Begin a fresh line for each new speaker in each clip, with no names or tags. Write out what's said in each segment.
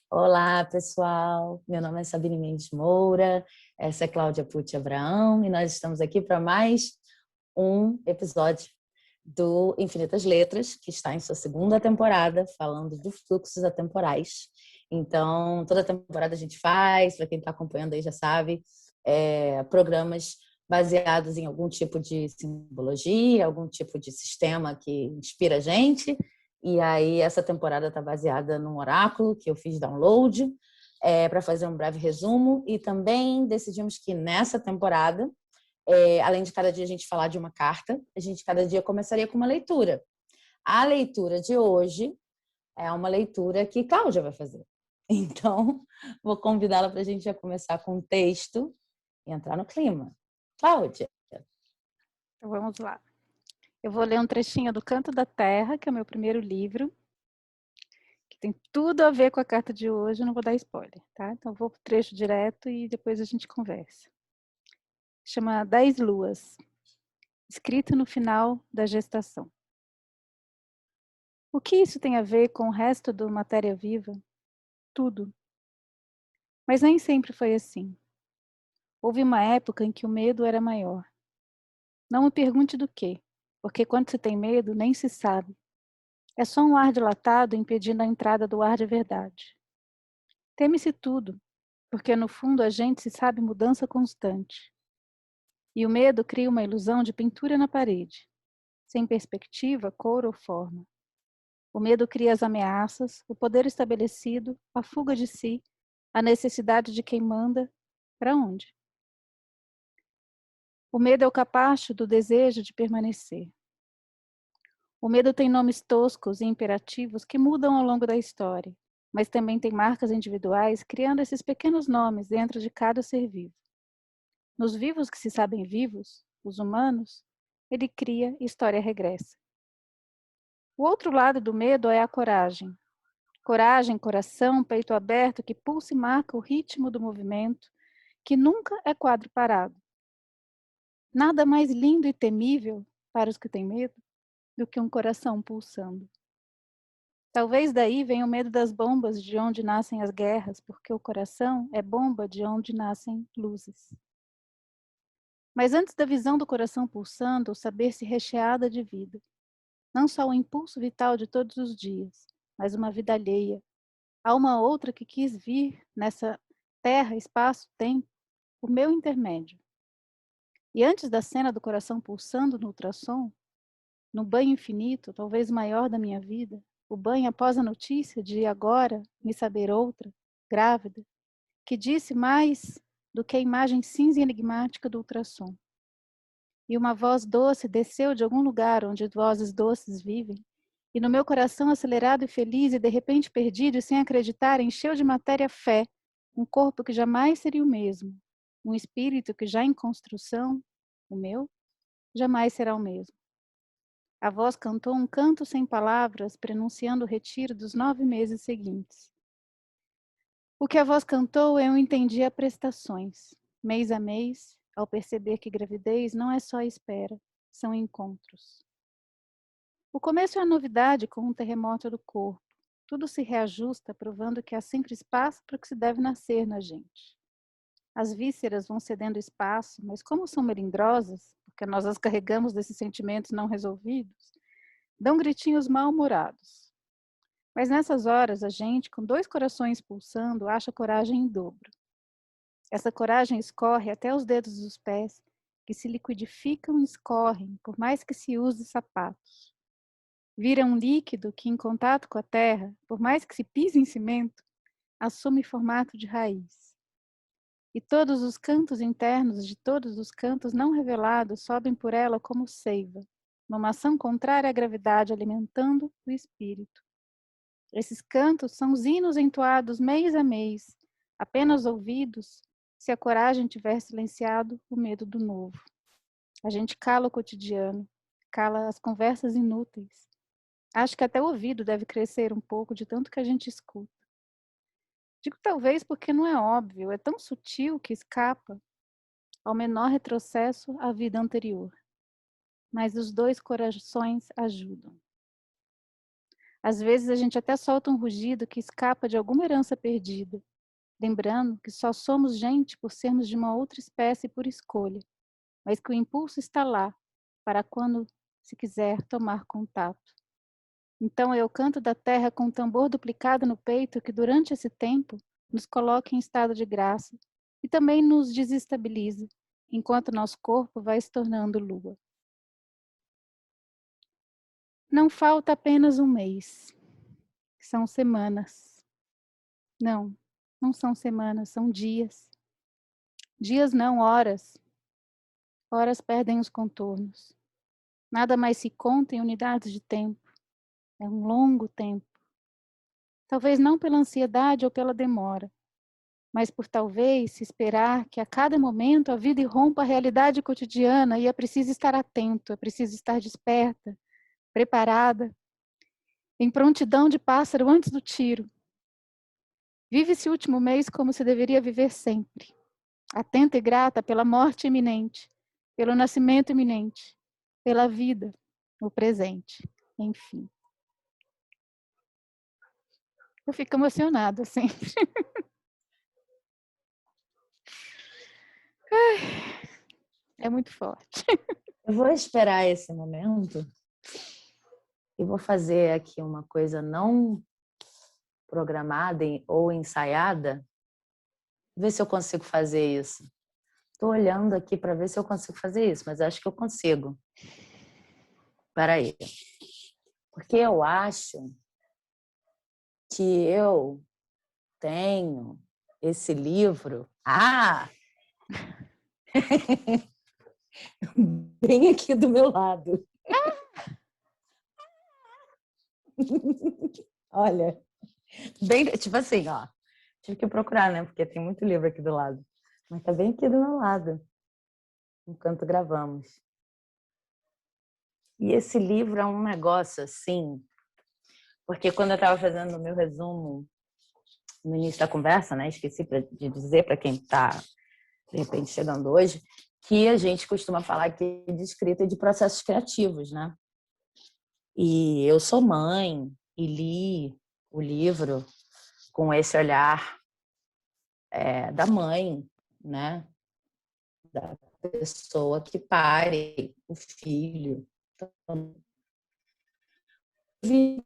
Olá, pessoal. Meu nome é Sabine Mendes Moura, essa é Cláudia Pucci Abraão e nós estamos aqui para mais um episódio do Infinitas Letras, que está em sua segunda temporada, falando de fluxos atemporais. Então, toda temporada a gente faz, para quem está acompanhando aí já sabe, programas baseados em algum tipo de simbologia, algum tipo de sistema que inspira a gente. E aí, essa temporada está baseada num oráculo que eu fiz download para fazer um breve resumo. E também decidimos que nessa temporada, além de cada dia a gente falar de uma carta, a gente cada dia começaria com uma leitura. A leitura de hoje é uma leitura que Cláudia vai fazer. Então, vou convidá-la para a gente já começar com o texto e entrar no clima. Cláudia.
Então vamos lá. Eu vou ler um trechinho do Canto da Terra, que é o meu primeiro livro, que tem tudo a ver com a carta de hoje, eu não vou dar spoiler, tá? Então vou pro trecho direto e depois a gente conversa. Chama 10 Luas, escrito no final da gestação. O que isso tem a ver com o resto do matéria viva? Tudo. Mas nem sempre foi assim. Houve uma época em que o medo era maior. Não me pergunte do quê, porque quando se tem medo, nem se sabe. É só um ar dilatado impedindo a entrada do ar de verdade. Teme-se tudo, porque no fundo a gente se sabe mudança constante. E o medo cria uma ilusão de pintura na parede, sem perspectiva, cor ou forma. O medo cria as ameaças, o poder estabelecido, a fuga de si, a necessidade de quem manda, para onde? O medo é o capacho do desejo de permanecer. O medo tem nomes toscos e imperativos que mudam ao longo da história, mas também tem marcas individuais criando esses pequenos nomes dentro de cada ser vivo. Nos vivos que se sabem vivos, os humanos, ele cria história regressa. O outro lado do medo é a coragem. Coragem, coração, peito aberto que pulsa e marca o ritmo do movimento, que nunca é quadro parado. Nada mais lindo e temível, para os que têm medo, do que um coração pulsando. Talvez daí venha o medo das bombas de onde nascem as guerras, porque o coração é bomba de onde nascem luzes. Mas antes da visão do coração pulsando, o saber-se recheada de vida. Não só o impulso vital de todos os dias, mas uma vida alheia. Há uma outra que quis vir nessa terra, espaço, tempo, por meu intermédio. E antes da cena do coração pulsando no ultrassom, no banho infinito, talvez maior da minha vida, o banho após a notícia de agora me saber outra, grávida, que disse mais do que a imagem cinza e enigmática do ultrassom. E uma voz doce desceu de algum lugar onde vozes doces vivem, e no meu coração acelerado e feliz e de repente perdido e sem acreditar, encheu de matéria fé, um corpo que jamais seria o mesmo, um espírito que já em construção, o meu, jamais será o mesmo. A voz cantou um canto sem palavras, prenunciando o retiro dos 9 meses seguintes. O que a voz cantou eu entendi a prestações, mês a mês, ao perceber que gravidez não é só espera, são encontros. O começo é a novidade com um terremoto do corpo. Tudo se reajusta, provando que há sempre espaço para o que se deve nascer na gente. As vísceras vão cedendo espaço, mas como são melindrosas, porque nós as carregamos desses sentimentos não resolvidos, dão gritinhos mal-humorados. Mas nessas horas, a gente, com 2 corações pulsando, acha coragem em dobro. Essa coragem escorre até os dedos dos pés, que se liquidificam e escorrem, por mais que se use sapatos. Vira um líquido que, em contato com a terra, por mais que se pise em cimento, assume formato de raiz. E todos os cantos internos de todos os cantos não revelados sobem por ela como seiva, numa ação contrária à gravidade, alimentando o espírito. Esses cantos são os hinos entoados mês a mês, apenas ouvidos se a coragem tiver silenciado o medo do novo. A gente cala o cotidiano, cala as conversas inúteis. Acho que até o ouvido deve crescer um pouco de tanto que a gente escuta. Digo talvez porque não é óbvio, é tão sutil que escapa ao menor retrocesso à vida anterior. Mas os 2 corações ajudam. Às vezes a gente até solta um rugido que escapa de alguma herança perdida, lembrando que só somos gente por sermos de uma outra espécie por escolha, mas que o impulso está lá, para quando se quiser tomar contato. Então é o canto da terra com um tambor duplicado no peito que durante esse tempo nos coloca em estado de graça e também nos desestabiliza, enquanto nosso corpo vai se tornando lua. Não falta apenas um mês, são semanas. Não, não são semanas, são dias. Dias não, horas. Horas perdem os contornos. Nada mais se conta em unidades de tempo. É um longo tempo. Talvez não pela ansiedade ou pela demora, mas por talvez se esperar que a cada momento a vida irrompa a realidade cotidiana e é preciso estar atento, é preciso estar desperta, preparada, em prontidão de pássaro antes do tiro. Vive esse último mês como se deveria viver sempre, atenta e grata pela morte iminente, pelo nascimento iminente, pela vida, o presente, enfim. Eu fico emocionada sempre. É muito forte.
Eu vou esperar esse momento e vou fazer aqui uma coisa não programada ou ensaiada, ver se eu consigo fazer isso. Estou olhando aqui para ver se eu consigo fazer isso, mas acho que eu consigo. Espera aí. Porque eu acho que eu tenho esse livro. Ah! Bem aqui do meu lado. Olha, bem, tipo assim, ó. Tive que procurar, né? Porque tem muito livro aqui do lado. Mas tá bem aqui do meu lado, enquanto gravamos. E esse livro é um negócio assim, porque quando eu estava fazendo o meu resumo no início da conversa, né? Esqueci de dizer para quem está, de repente, chegando hoje, que a gente costuma falar aqui de escrita e de processos criativos, né? E eu sou mãe e li o livro com esse olhar da mãe, né? Da pessoa que pare o filho. Então, vi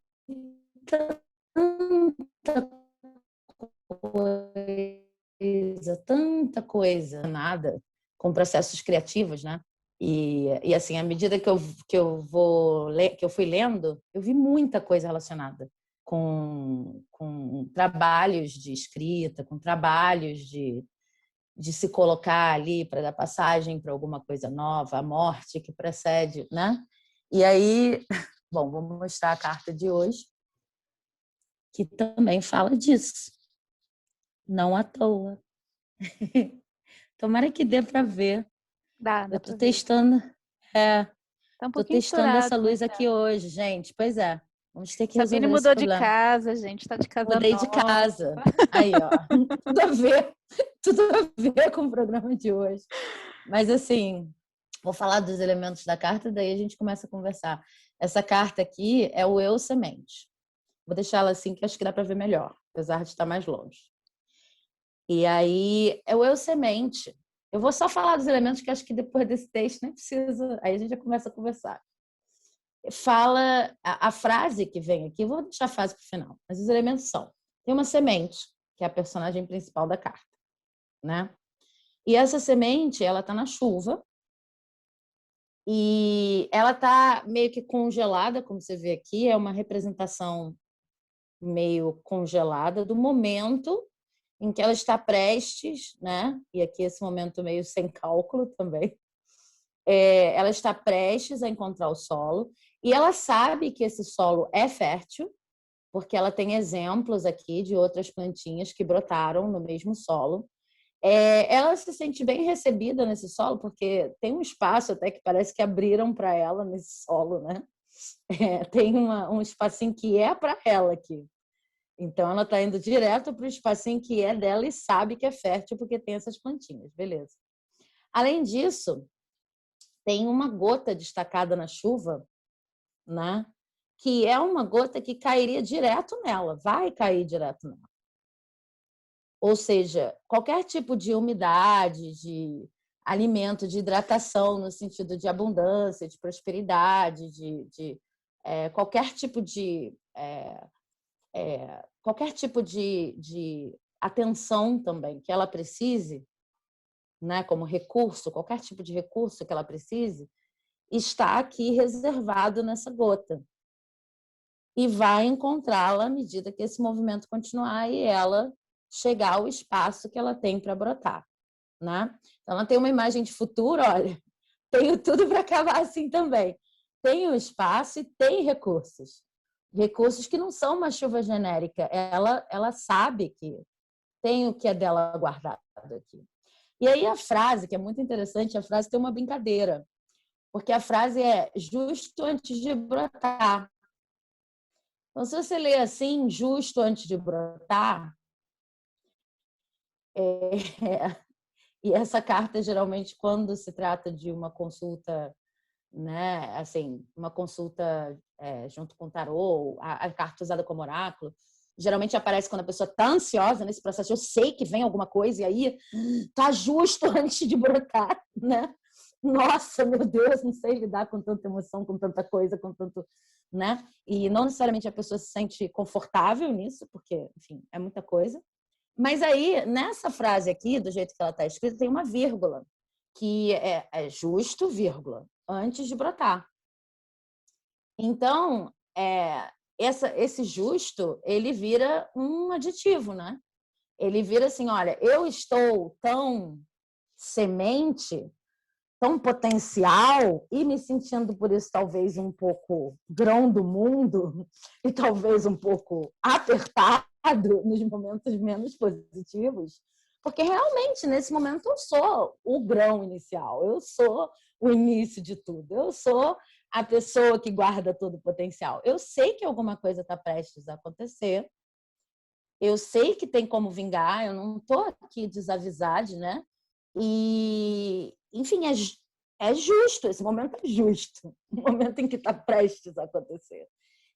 tanta coisa, nada, com processos criativos, né? E assim, à medida que eu fui lendo, eu vi muita coisa relacionada com trabalhos de escrita, com trabalhos de se colocar ali para dar passagem para alguma coisa nova, a morte que precede, né? E aí, bom, vou mostrar a carta de hoje, que também fala disso. Não à toa. Tomara que dê para ver.
Dá
Eu
para
estou
ver.
testando,
Tá um
tô
pouquinho
testando essa
estourado, mas
luz aqui hoje, gente. Pois é, vamos ter que
Sabine
resolver esse
mudou de
problema.
casa, gente, tá de casa
Mudei de
nova.
casa. Aí, ó, tudo a ver, tudo a ver com o programa de hoje. Mas assim, vou falar dos elementos da carta, daí a gente começa a conversar. Essa carta aqui é o eu semente. Vou deixar ela assim, que acho que dá para ver melhor, apesar de estar mais longe. E aí é o eu semente. Eu vou só falar dos elementos que acho que depois desse texto nem precisa. Aí a gente já começa a conversar. Fala a frase que vem aqui, vou deixar a frase para o final, mas os elementos são: tem uma semente, que é a personagem principal da carta, né? E essa semente, ela está na chuva e ela está meio que congelada, como você vê aqui, é uma representação meio congelada do momento em que ela está prestes, né? E aqui esse momento meio sem cálculo também. Ela está prestes a encontrar o solo e ela sabe que esse solo é fértil, porque ela tem exemplos aqui de outras plantinhas que brotaram no mesmo solo. Ela se sente bem recebida nesse solo, porque tem um espaço até que parece que abriram para ela nesse solo, né? Tem um espacinho que é para ela aqui. Então, ela está indo direto para o espacinho que é dela e sabe que é fértil porque tem essas plantinhas, beleza. Além disso, tem uma gota destacada na chuva, né? que é uma gota que cairia direto nela, vai cair direto nela. Ou seja, qualquer tipo de umidade, de alimento, de hidratação, no sentido de abundância, de prosperidade, qualquer tipo de qualquer tipo de atenção também que ela precise, né, como recurso, qualquer tipo de recurso que ela precise, está aqui reservado nessa gota. E vai encontrá-la à medida que esse movimento continuar e ela chegar ao espaço que ela tem para brotar, né? Então, ela tem uma imagem de futuro, olha, tenho tudo para acabar assim também. Tem o espaço e tem recursos. Recursos que não são uma chuva genérica. Ela sabe que tem o que é dela guardado aqui. E aí a frase, que é muito interessante, a frase tem uma brincadeira. Porque a frase é justo antes de brotar. Então, se você lê assim, justo antes de brotar, e essa carta, geralmente, quando se trata de uma consulta, né, assim, uma consulta junto com o tarô, a carta usada como oráculo, geralmente aparece quando a pessoa está ansiosa nesse processo. Eu sei que vem alguma coisa e aí tá justo antes de brotar, né? Nossa, meu Deus, não sei lidar com tanta emoção, com tanta coisa, com tanto, né? E não necessariamente a pessoa se sente confortável nisso, porque, enfim, é muita coisa. Mas aí, nessa frase aqui, do jeito que ela está escrita, tem uma vírgula, que é justo, vírgula, antes de brotar. Então, esse justo, ele vira um aditivo, né? Ele vira assim, olha, eu estou tão semente, tão potencial, e me sentindo por isso talvez um pouco grão do mundo e talvez um pouco apertado nos momentos menos positivos, porque realmente nesse momento eu sou o grão inicial, eu sou o início de tudo, eu sou a pessoa que guarda todo o potencial. Eu sei que alguma coisa está prestes a acontecer, eu sei que tem como vingar, eu não estou aqui desavisada, né? E, enfim, é justo, esse momento é justo, o momento em que está prestes a acontecer.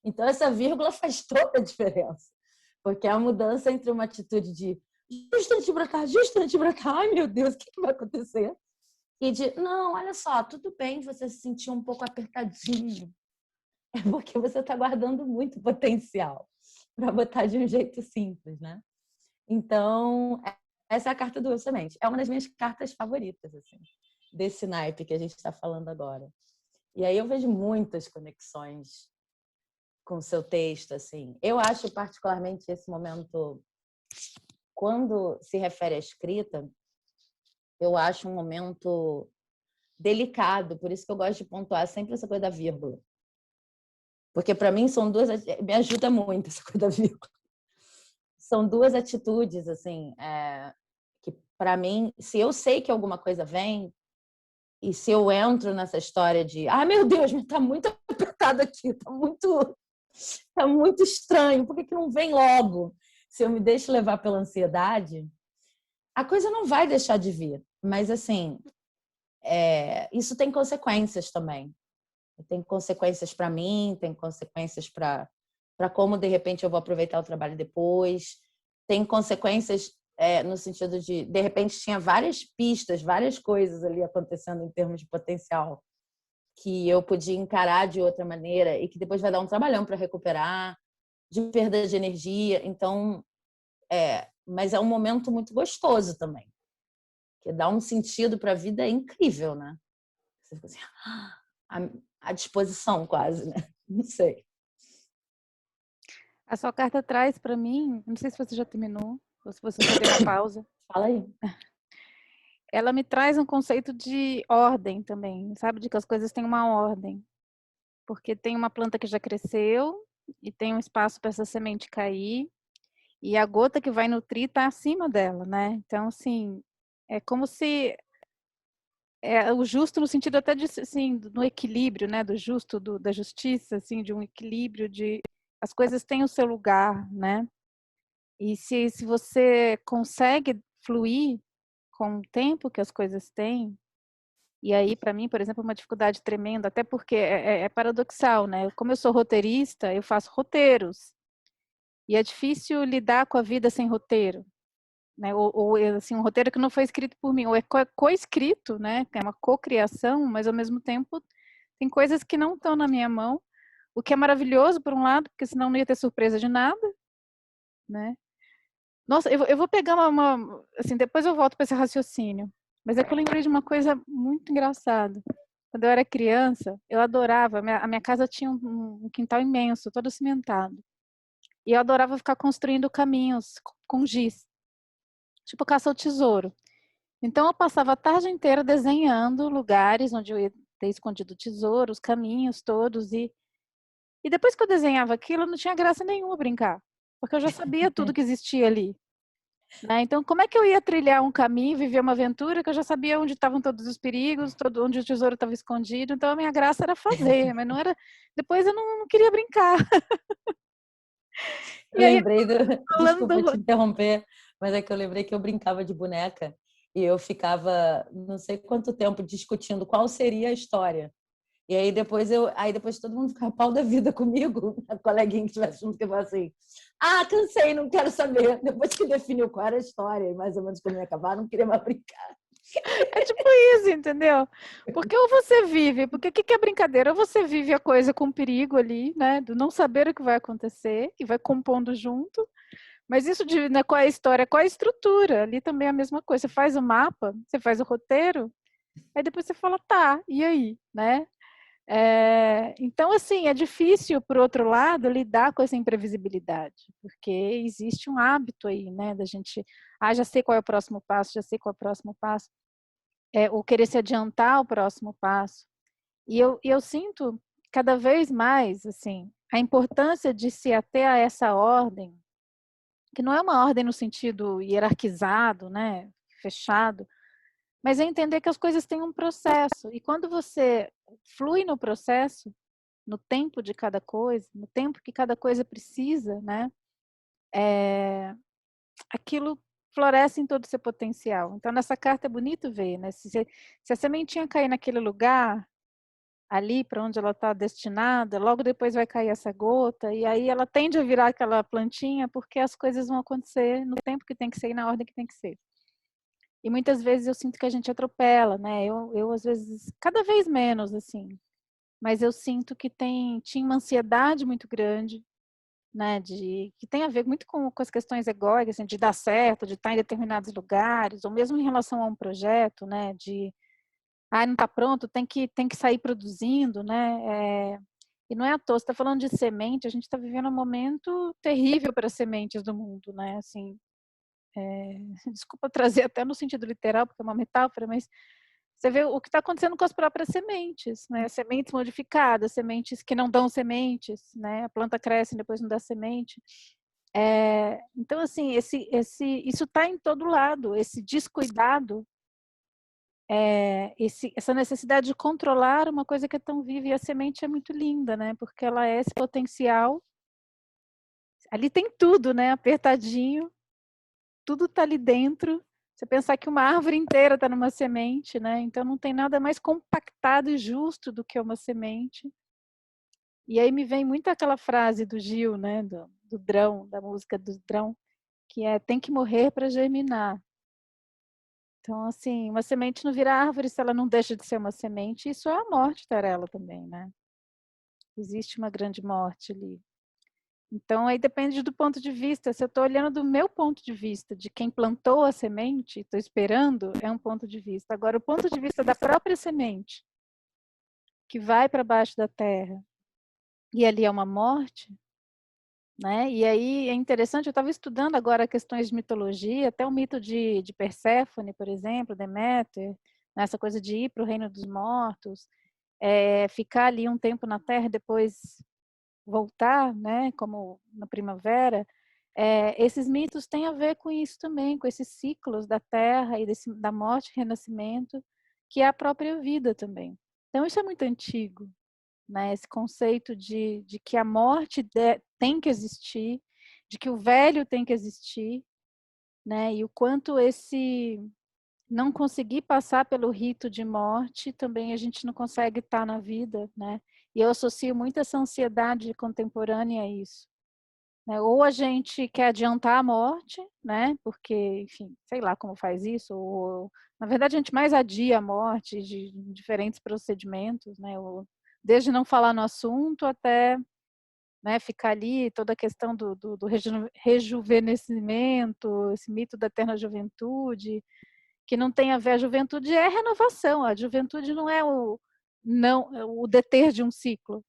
Então, essa vírgula faz toda a diferença, porque é a mudança entre uma atitude de justo antes de brotar, ai meu Deus, o que vai acontecer? E de, não, olha só, tudo bem você se sentir um pouco apertadinho, é porque você está guardando muito potencial, para botar de um jeito simples, né? Então, essa é a carta do Semente. É uma das minhas cartas favoritas, assim, desse naipe que a gente está falando agora. E aí eu vejo muitas conexões com o seu texto, assim. Eu acho particularmente esse momento, quando se refere à escrita, eu acho um momento delicado, por isso que eu gosto de pontuar sempre essa coisa da vírgula. Porque para mim são duas, me ajuda muito essa coisa da vírgula. São duas atitudes, assim, que para mim, se eu sei que alguma coisa vem, e se eu entro nessa história de, meu Deus, mas tá muito apertado aqui, tá muito estranho, por que não vem logo? Se eu me deixo levar pela ansiedade, a coisa não vai deixar de vir. Mas, assim, isso tem consequências também. Tem consequências para mim, tem consequências para como, de repente, eu vou aproveitar o trabalho depois. Tem consequências no sentido de repente, tinha várias pistas, várias coisas ali acontecendo em termos de potencial que eu podia encarar de outra maneira e que depois vai dar um trabalhão para recuperar, de perda de energia. Então, mas é um momento muito gostoso também, que dá um sentido para a vida incrível, né? Você fica assim, à disposição quase, né? Não sei.
A sua carta traz para mim, não sei se você já terminou, ou se você só deu uma pausa.
Fala aí.
Ela me traz um conceito de ordem também, sabe? De que as coisas têm uma ordem. Porque tem uma planta que já cresceu e tem um espaço para essa semente cair, e a gota que vai nutrir está acima dela, né? Então, assim, é como se o justo no sentido até de, assim, no equilíbrio, né? Do justo, da justiça, assim, de um equilíbrio de as coisas têm o seu lugar, né? E se você consegue fluir com o tempo que as coisas têm, E aí, para mim, por exemplo, uma dificuldade tremenda, até porque é paradoxal, né? Como eu sou roteirista, eu faço roteiros. E é difícil lidar com a vida sem roteiro, né? Ou assim, um roteiro que não foi escrito por mim, ou é co-escrito, né? É uma cocriação, mas ao mesmo tempo tem coisas que não estão na minha mão, o que é maravilhoso por um lado, porque senão não ia ter surpresa de nada, né? Nossa, eu vou pegar assim, depois eu volto para esse raciocínio. Mas é que eu lembrei de uma coisa muito engraçada. Quando eu era criança, eu adorava, a minha casa tinha um quintal imenso, todo cimentado. E eu adorava ficar construindo caminhos com giz, tipo caça ao tesouro. Então eu passava a tarde inteira desenhando lugares onde eu ia ter escondido o tesouro, os caminhos todos. E depois que eu desenhava aquilo, não tinha graça nenhuma brincar, porque eu já sabia tudo que existia ali. Né? Então, como é que eu ia trilhar um caminho, viver uma aventura que eu já sabia onde estavam todos os perigos, onde o tesouro estava escondido? Então, a minha graça era fazer, mas não era. Depois eu não queria brincar.
Eu
E aí,
lembrei desculpa
falando.
te interromper, mas é que eu lembrei que eu brincava de boneca e eu ficava não sei quanto tempo discutindo qual seria a história. E aí depois todo mundo ficava pau da vida comigo, a coleguinha que estivesse junto, que eu falava assim: ah, cansei, não quero saber. Depois que definiu qual era a história, e mais ou menos como ia acabar, não queria mais brincar.
É tipo isso, entendeu? Porque ou você vive, porque o que é brincadeira? Ou você vive a coisa com perigo ali, né? Do não saber o que vai acontecer e vai compondo junto. Mas isso de né, qual é a história, qual é a estrutura? Ali também é a mesma coisa. Você faz o mapa, você faz o roteiro, aí depois você fala, tá, e aí, né? Então, assim, é difícil, por outro lado, lidar com essa imprevisibilidade, porque existe um hábito aí, né, da gente, já sei qual é o próximo passo, já sei qual é o próximo passo, ou querer se adiantar ao próximo passo. E eu sinto cada vez mais, assim, a importância de se ater a essa ordem, que não é uma ordem no sentido hierarquizado, né, fechado, mas é entender que as coisas têm um processo. E quando você flui no processo, no tempo de cada coisa, no tempo que cada coisa precisa, né, aquilo floresce em todo o seu potencial. Então, nessa carta é bonito ver, né, se a sementinha cair naquele lugar, ali para onde ela está destinada, logo depois vai cair essa gota, e aí ela tende a virar aquela plantinha, porque as coisas vão acontecer no tempo que tem que ser e na ordem que tem que ser. E muitas vezes eu sinto que a gente atropela, né? Eu às vezes, cada vez menos, assim, mas eu sinto que tinha uma ansiedade muito grande, né? Que tem a ver muito com as questões egóicas, assim, de dar certo, de estar em determinados lugares, ou mesmo em relação a um projeto, né? Não está pronto, tem que sair produzindo, né? E não é à toa, você está falando de semente, a gente está vivendo um momento terrível para as sementes do mundo, né? Assim, desculpa trazer até no sentido literal, porque é uma metáfora, mas você vê o que está acontecendo com as próprias sementes, né? Sementes modificadas, sementes que não dão sementes, né? A planta cresce e depois não dá semente. Então, assim, isso está em todo lado, esse descuidado, essa necessidade de controlar uma coisa que é tão viva, e a semente é muito linda, né? Porque ela é esse potencial, ali tem tudo, né? Apertadinho, tudo está ali dentro. Você pensar que uma árvore inteira está numa semente, né? Então não tem nada mais compactado e justo do que uma semente. E aí me vem muito aquela frase do Gil, né? Do Drão, da música do Drão, que é: tem que morrer para germinar. Então, assim, uma semente não vira árvore se ela não deixa de ser uma semente. Isso é a morte, Tarela, também, né? Existe uma grande morte ali. Então, aí depende do ponto de vista. Se eu estou olhando do meu ponto de vista, de quem plantou a semente, estou esperando, é um ponto de vista. Agora, o ponto de vista da própria semente, que vai para baixo da terra, e ali é uma morte, né? E aí é interessante, eu estava estudando agora questões de mitologia, até o mito de Perséfone, por exemplo, Deméter, né? Essa coisa de ir para o reino dos mortos, ficar ali um tempo na terra e depois voltar, né, como na primavera, esses mitos têm a ver com isso também, com esses ciclos da terra e da morte e renascimento, que é a própria vida também. Então isso é muito antigo, né, esse conceito de que a morte tem que existir, de que o velho tem que existir, né, e o quanto não conseguir passar pelo rito de morte, também a gente não consegue estar na vida, né? E eu associo muito essa ansiedade contemporânea a isso, né? Ou a gente quer adiantar a morte, né? Porque, enfim, sei lá como faz isso, ou na verdade a gente mais adia a morte de diferentes procedimentos, né? Desde não falar no assunto até, né, ficar ali toda a questão do rejuvenescimento, esse mito da eterna juventude, que não tem a ver, a juventude é renovação, a juventude não é o deter de um ciclo,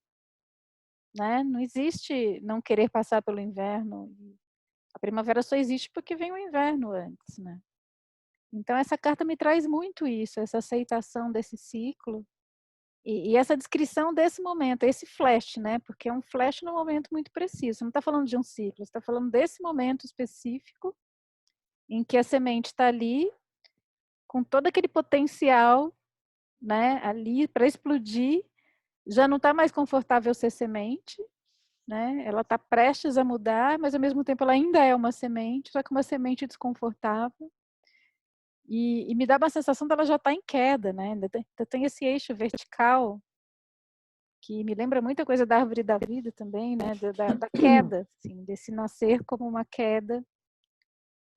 né? Não existe não querer passar pelo inverno. A primavera só existe porque vem o inverno antes, né? Então essa carta me traz muito isso, essa aceitação desse ciclo e essa descrição desse momento, esse flash, né? Porque é um flash num momento muito preciso. Você não está falando de um ciclo, você está falando desse momento específico em que a semente está ali com todo aquele potencial, né, ali para explodir, já não está mais confortável ser semente, né? Ela está prestes a mudar, mas ao mesmo tempo ela ainda é uma semente, só que uma semente desconfortável. E me dá uma sensação dela já estar em queda, né? Ainda tem esse eixo vertical que me lembra muita coisa da árvore da vida também, né? Da queda, assim, desse nascer como uma queda,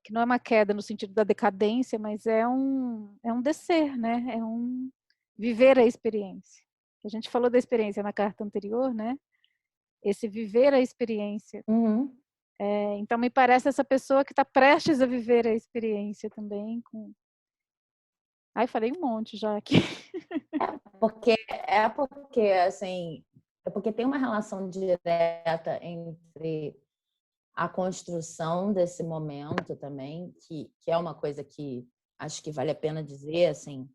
que não é uma queda no sentido da decadência, mas é um descer, né? É um viver a experiência. A gente falou da experiência na carta anterior, né? Esse viver a experiência.
Uhum.
Então, me parece essa pessoa que está prestes a viver a experiência também. Ai, falei um monte já aqui.
Assim, é porque tem uma relação direta entre a construção desse momento também, que é uma coisa que acho que vale a pena dizer, assim,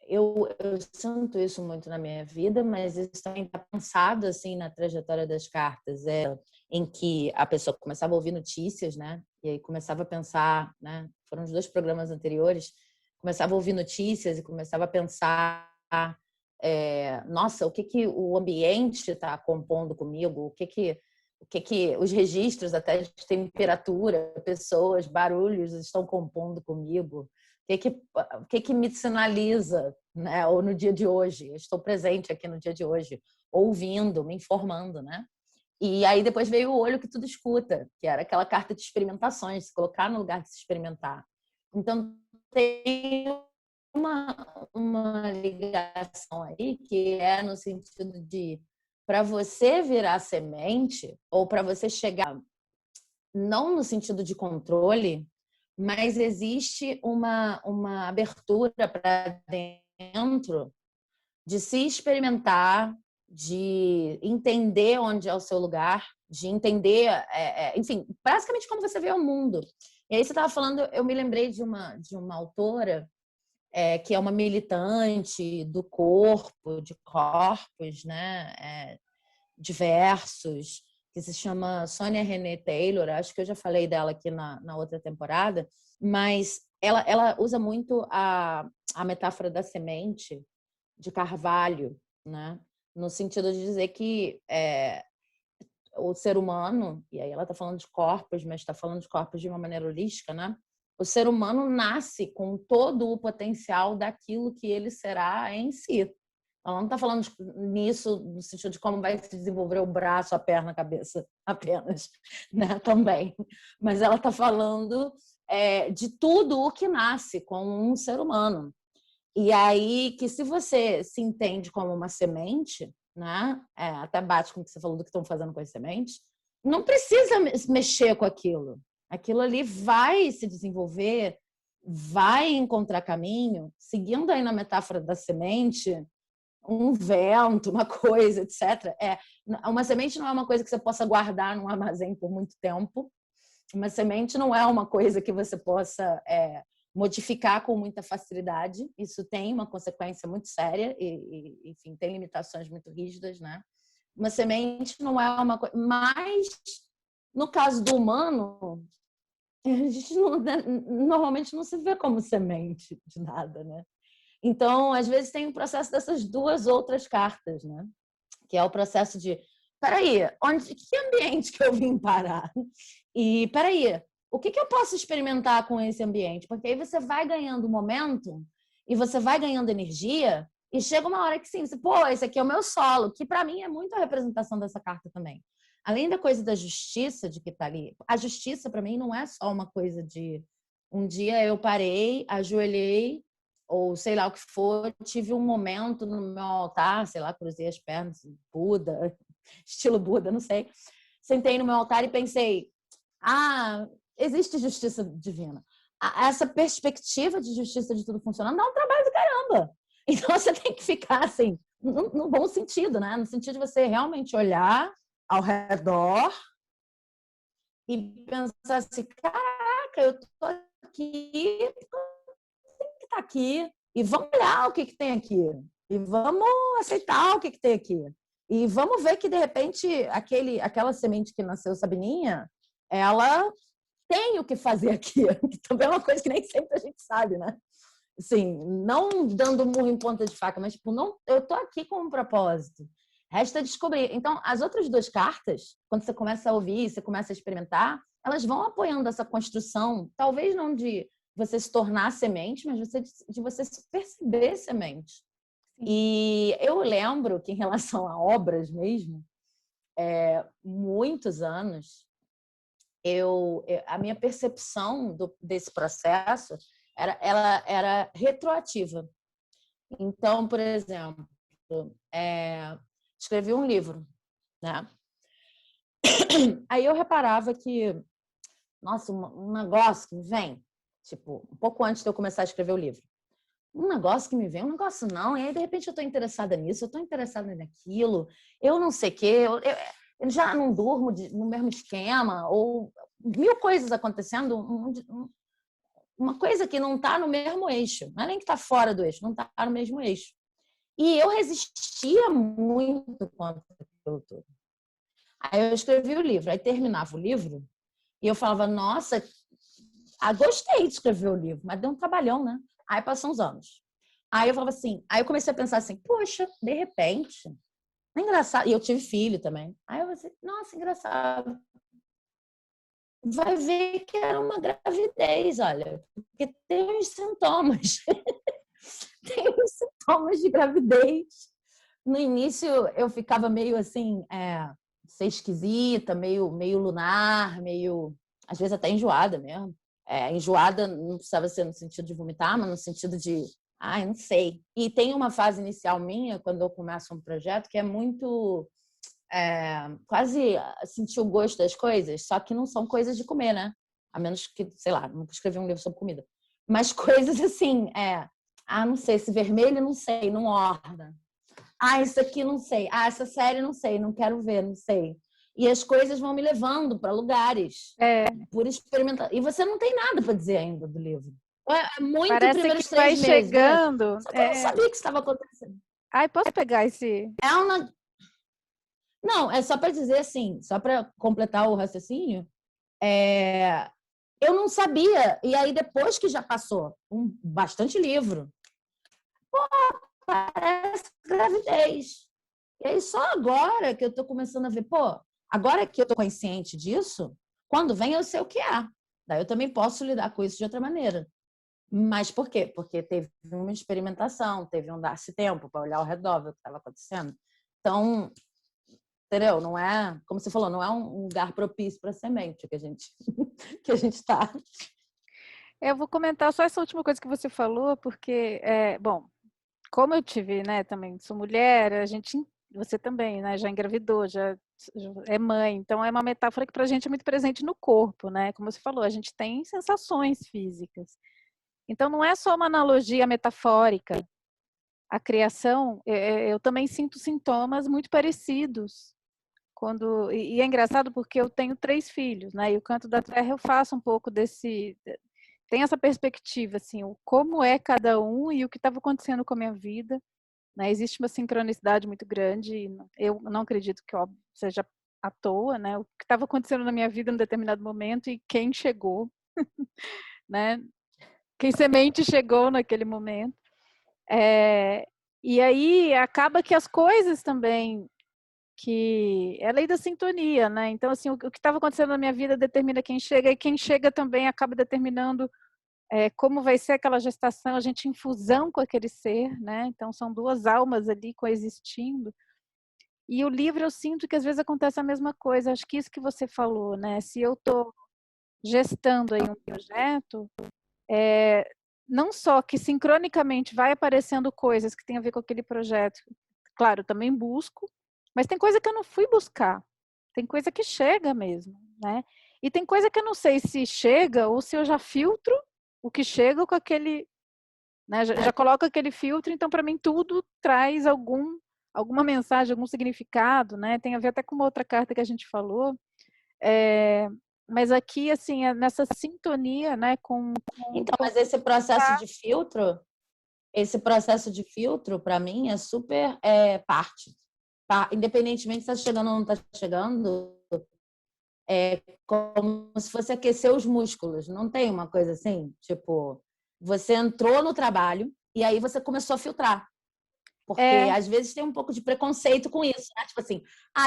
eu sinto isso muito na minha vida, mas isso também está pensado assim na trajetória das cartas, em que a pessoa começava a ouvir notícias, né? E aí começava a pensar, né? Foram os 2 programas anteriores, começava a ouvir notícias e começava a pensar, nossa, o que o ambiente está compondo comigo? O que os registros até de temperatura, pessoas, barulhos estão compondo comigo? O que me sinaliza, né? Ou no dia de hoje, eu estou presente aqui no dia de hoje, ouvindo, me informando, né? E aí depois veio o olho que tudo escuta, que era aquela carta de experimentações, se colocar no lugar de se experimentar. Então tem uma ligação aí que é no sentido de para você virar semente ou para você chegar, não no sentido de controle, mas existe uma abertura para dentro de se experimentar, de entender onde é o seu lugar, de entender, enfim, basicamente como você vê o mundo. E aí você estava falando, eu me lembrei de uma autora que é uma militante do corpo, de corpos, né, diversos, que se chama Sonia Renee Taylor. Acho que eu já falei dela aqui na outra temporada, mas ela usa muito a metáfora da semente de Carvalho, né? No sentido de dizer que o ser humano, e aí ela está falando de corpos, mas está falando de corpos de uma maneira holística, né? O ser humano nasce com todo o potencial daquilo que ele será em si. Ela não está falando nisso no sentido de como vai se desenvolver o braço, a perna, a cabeça, apenas, né? Também. Mas ela está falando de tudo o que nasce com um ser humano. E aí que se você se entende como uma semente, né? Até bate com o que você falou do que estão fazendo com as sementes, não precisa mexer com aquilo. Aquilo ali vai se desenvolver, vai encontrar caminho, seguindo aí na metáfora da semente, um vento, uma coisa, etc. Uma semente não é uma coisa que você possa guardar num armazém por muito tempo. Uma semente não é uma coisa que você possa modificar com muita facilidade. Isso tem uma consequência muito séria e enfim, tem limitações muito rígidas, né? Uma semente não é uma coisa... Mas, no caso do humano, a gente normalmente não se vê como semente de nada, né? Então, às vezes, tem um processo dessas 2 outras cartas, né? Que é o processo de, peraí, que ambiente que eu vim parar? E, peraí, o que eu posso experimentar com esse ambiente? Porque aí você vai ganhando momento e você vai ganhando energia e chega uma hora que sim, você, pô, esse aqui é o meu solo, que para mim é muito a representação dessa carta também. Além da coisa da justiça de que tá ali, a justiça para mim não é só uma coisa de um dia eu parei, ajoelhei ou sei lá o que for, tive um momento no meu altar, sei lá, cruzei as pernas, Buda, estilo Buda, não sei. Sentei no meu altar e pensei, existe justiça divina. Essa perspectiva de justiça de tudo funcionando dá um trabalho do caramba. Então você tem que ficar assim, no bom sentido, né? No sentido de você realmente olhar ao redor e pensar assim, caraca, eu tô aqui, tem que estar aqui e vamos olhar o que tem aqui e vamos aceitar o que tem aqui e vamos ver que de repente aquela semente que nasceu Sabininha, ela tem o que fazer aqui, que também é uma coisa que nem sempre a gente sabe, né? Assim, não dando murro em ponta de faca, mas tipo, não, eu tô aqui com um propósito. Resta descobrir. Então, as outras duas cartas, quando você começa a ouvir, você começa a experimentar, elas vão apoiando essa construção, talvez não de você se tornar semente, mas de você se perceber semente. Sim. E eu lembro que em relação a obras mesmo, muitos anos, a minha percepção desse processo ela era retroativa. Então, por exemplo, escrevi um livro, né? Aí eu reparava que, nossa, um negócio que me vem, tipo, um pouco antes de eu começar a escrever o livro, um negócio que me vem, um negócio não, e aí de repente eu estou interessada nisso, eu estou interessada naquilo, eu não sei o quê, eu já não durmo no mesmo esquema, ou mil coisas acontecendo, uma coisa que não está no mesmo eixo, não é nem que está fora do eixo, não está no mesmo eixo. E eu resistia muito contra aquilo tudo. Aí eu escrevi o livro, aí terminava o livro e eu falava, nossa, gostei de escrever o livro, mas deu um trabalhão, né? Aí passou uns anos. Aí eu falava assim, aí eu comecei a pensar assim, poxa, de repente, é engraçado. E eu tive filho também. Aí eu falei assim, nossa, engraçado. Vai ver que era uma gravidez, olha, porque tem uns sintomas. Tem uns sintomas de gravidez. No início eu ficava meio assim, ser esquisita, meio lunar, meio, às vezes até enjoada mesmo. Enjoada não precisava ser no sentido de vomitar, mas no sentido de, não sei. E tem uma fase inicial minha, quando eu começo um projeto, que é muito quase sentir o gosto das coisas, só que não são coisas de comer, né? A menos que, sei lá, nunca escrevi um livro sobre comida. Mas coisas assim, não sei, esse vermelho não sei, não orna. Isso aqui não sei. Essa série não sei, não quero ver, não sei. E as coisas vão me levando para lugares por experimentar. E você não tem nada para dizer ainda do livro. É muito
Parece
primeiros
que vai
3 meses.
chegando.
Né? Só que eu não sabia que estava acontecendo.
Posso pegar esse?
Não, é só para dizer assim, só para completar o raciocínio, eu não sabia. E aí, depois que já passou bastante livro, parece gravidez. E aí, só agora que eu estou começando a ver, agora que eu estou consciente disso, quando vem eu sei o que é. Daí eu também posso lidar com isso de outra maneira. Mas por quê? Porque teve uma experimentação, teve um dar-se tempo para olhar ao redor, ver o que estava acontecendo. Então, entendeu? Não é, como você falou, não é um lugar propício para semente que a gente está.
Eu vou comentar só essa última coisa que você falou, porque, bom, como eu tive, né, também sou mulher, você também, né, já engravidou, já é mãe, então é uma metáfora que para a gente é muito presente no corpo, né? Como você falou, a gente tem sensações físicas. Então não é só uma analogia metafórica. A criação, eu também sinto sintomas muito parecidos. E é engraçado porque eu tenho 3 filhos, né? E o Canto da Terra eu faço um pouco tem essa perspectiva, assim, como é cada um e o que estava acontecendo com a minha vida. Né? Existe uma sincronicidade muito grande. Eu não acredito que óbvio, seja à toa, né? O que estava acontecendo na minha vida em um determinado momento e quem chegou, né? Quem semente chegou naquele momento. E aí acaba que as coisas também que é a lei da sintonia, né? Então, assim, o que estava acontecendo na minha vida determina quem chega, e quem chega também acaba determinando como vai ser aquela gestação, a gente em fusão com aquele ser, né? Então, são duas almas ali coexistindo. E o livro, eu sinto que às vezes acontece a mesma coisa. Acho que isso que você falou, né? Se eu estou gestando aí um projeto, não só que sincronicamente vai aparecendo coisas que têm a ver com aquele projeto, claro, eu também busco, mas tem coisa que eu não fui buscar. Tem coisa que chega mesmo, né? E tem coisa que eu não sei se chega ou se eu já filtro o que chega com aquele, né? Já coloco aquele filtro, então para mim tudo traz alguma mensagem, algum significado, né? Tem a ver até com uma outra carta que a gente falou. Mas aqui, assim, nessa sintonia, né,
Então, mas esse processo de filtro, para mim, é super parte. Tá? Independentemente se está chegando ou não está chegando, é como se fosse aquecer os músculos. Não tem uma coisa assim? Tipo, você entrou no trabalho e aí você começou a filtrar. Porque às vezes tem um pouco de preconceito com isso, né? Tipo assim,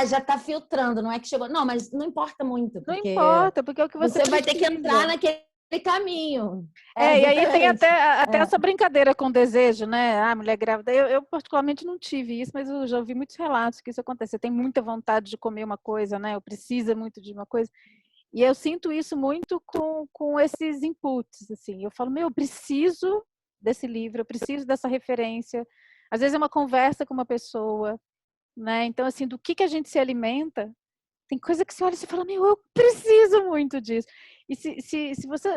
já tá filtrando, não é que chegou. Não, mas não importa muito,
não
porque
importa, porque é o que você
vai ter que entrar
precisa.
naquele caminho.
E aí tem
Exatamente.
até essa brincadeira com desejo, né? Ah, mulher grávida. Eu particularmente não tive isso, mas eu já ouvi muitos relatos que isso acontece. Você tem muita vontade de comer uma coisa, né? Ou precisa muito de uma coisa. E eu sinto isso muito com esses inputs, assim. Eu falo, eu preciso desse livro, eu preciso dessa referência. Às vezes é uma conversa com uma pessoa, né? Então, assim, do que a gente se alimenta, tem coisa que você olha e você fala, eu preciso muito disso. E se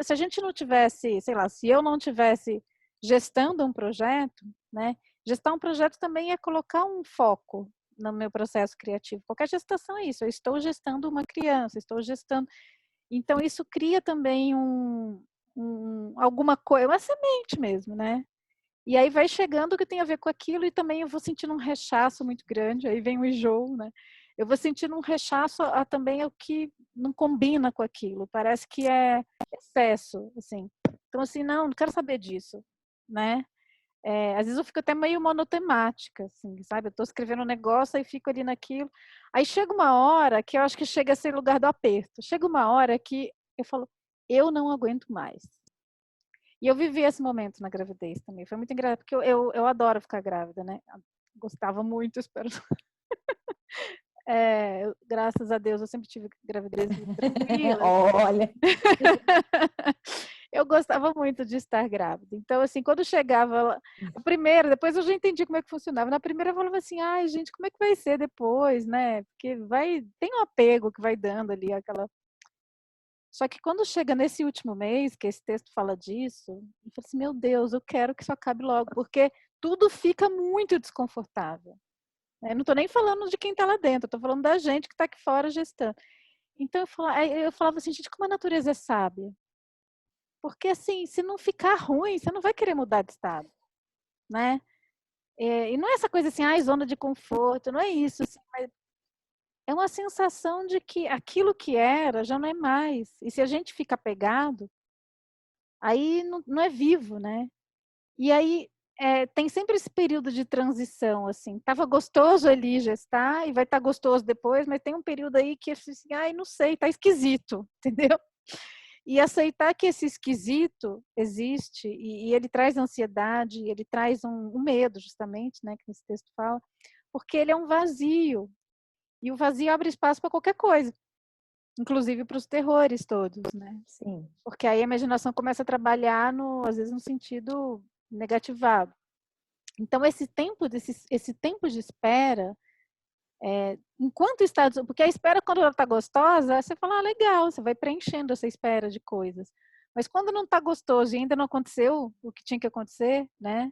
a gente não tivesse, sei lá, se eu não tivesse gestando um projeto, né? Gestar um projeto também é colocar um foco no meu processo criativo. Qualquer gestação é isso, eu estou gestando uma criança, estou gestando. Então, isso cria também alguma coisa, uma semente mesmo, né? E aí vai chegando o que tem a ver com aquilo e também eu vou sentindo um rechaço muito grande, aí vem o enjoo, né? Eu vou sentindo um rechaço também o que não combina com aquilo, parece que é excesso, assim. Então, assim, não quero saber disso, né? Às vezes eu fico até meio monotemática, assim, sabe? Eu estou escrevendo um negócio e fico ali naquilo. Aí chega uma hora que eu acho que chega a ser lugar do aperto. Chega uma hora que eu falo, eu não aguento mais. E eu vivi esse momento na gravidez também. Foi muito engraçado, porque eu adoro ficar grávida, né? Gostava muito, espero. Graças a Deus, eu sempre tive gravidez muito tranquila.
Olha.
Eu gostava muito de estar grávida. Então, assim, quando chegava a primeira, depois eu já entendi como é que funcionava. Na primeira eu falava assim, ai, gente, como é que vai ser depois, né? Porque tem um apego que vai dando ali, aquela. Só que quando chega nesse último mês, que esse texto fala disso, eu falei assim, meu Deus, eu quero que isso acabe logo, porque tudo fica muito desconfortável. Eu não estou nem falando de quem está lá dentro, estou falando da gente que está aqui fora gestando. Então eu falava assim, gente, como a natureza é sábia. Porque assim, se não ficar ruim, você não vai querer mudar de estado, né? E não é essa coisa assim, zona de conforto, não é isso. Assim, mas é uma sensação de que aquilo que era já não é mais. E se a gente fica apegado, aí não é vivo, né? E aí tem sempre esse período de transição, assim. Tava gostoso ali gestar e vai estar gostoso depois, mas tem um período aí que assim, não sei, tá esquisito, entendeu? E aceitar que esse esquisito existe e ele traz ansiedade, ele traz um medo, justamente, né, que esse texto fala, porque ele é um vazio. E o vazio abre espaço para qualquer coisa, inclusive para os terrores todos, né?
Sim.
Porque aí a imaginação começa a trabalhar, às vezes, no sentido negativado. Então, esse tempo de espera, enquanto está. Porque a espera, quando ela está gostosa, você fala, legal, você vai preenchendo essa espera de coisas. Mas quando não está gostoso e ainda não aconteceu o que tinha que acontecer, né?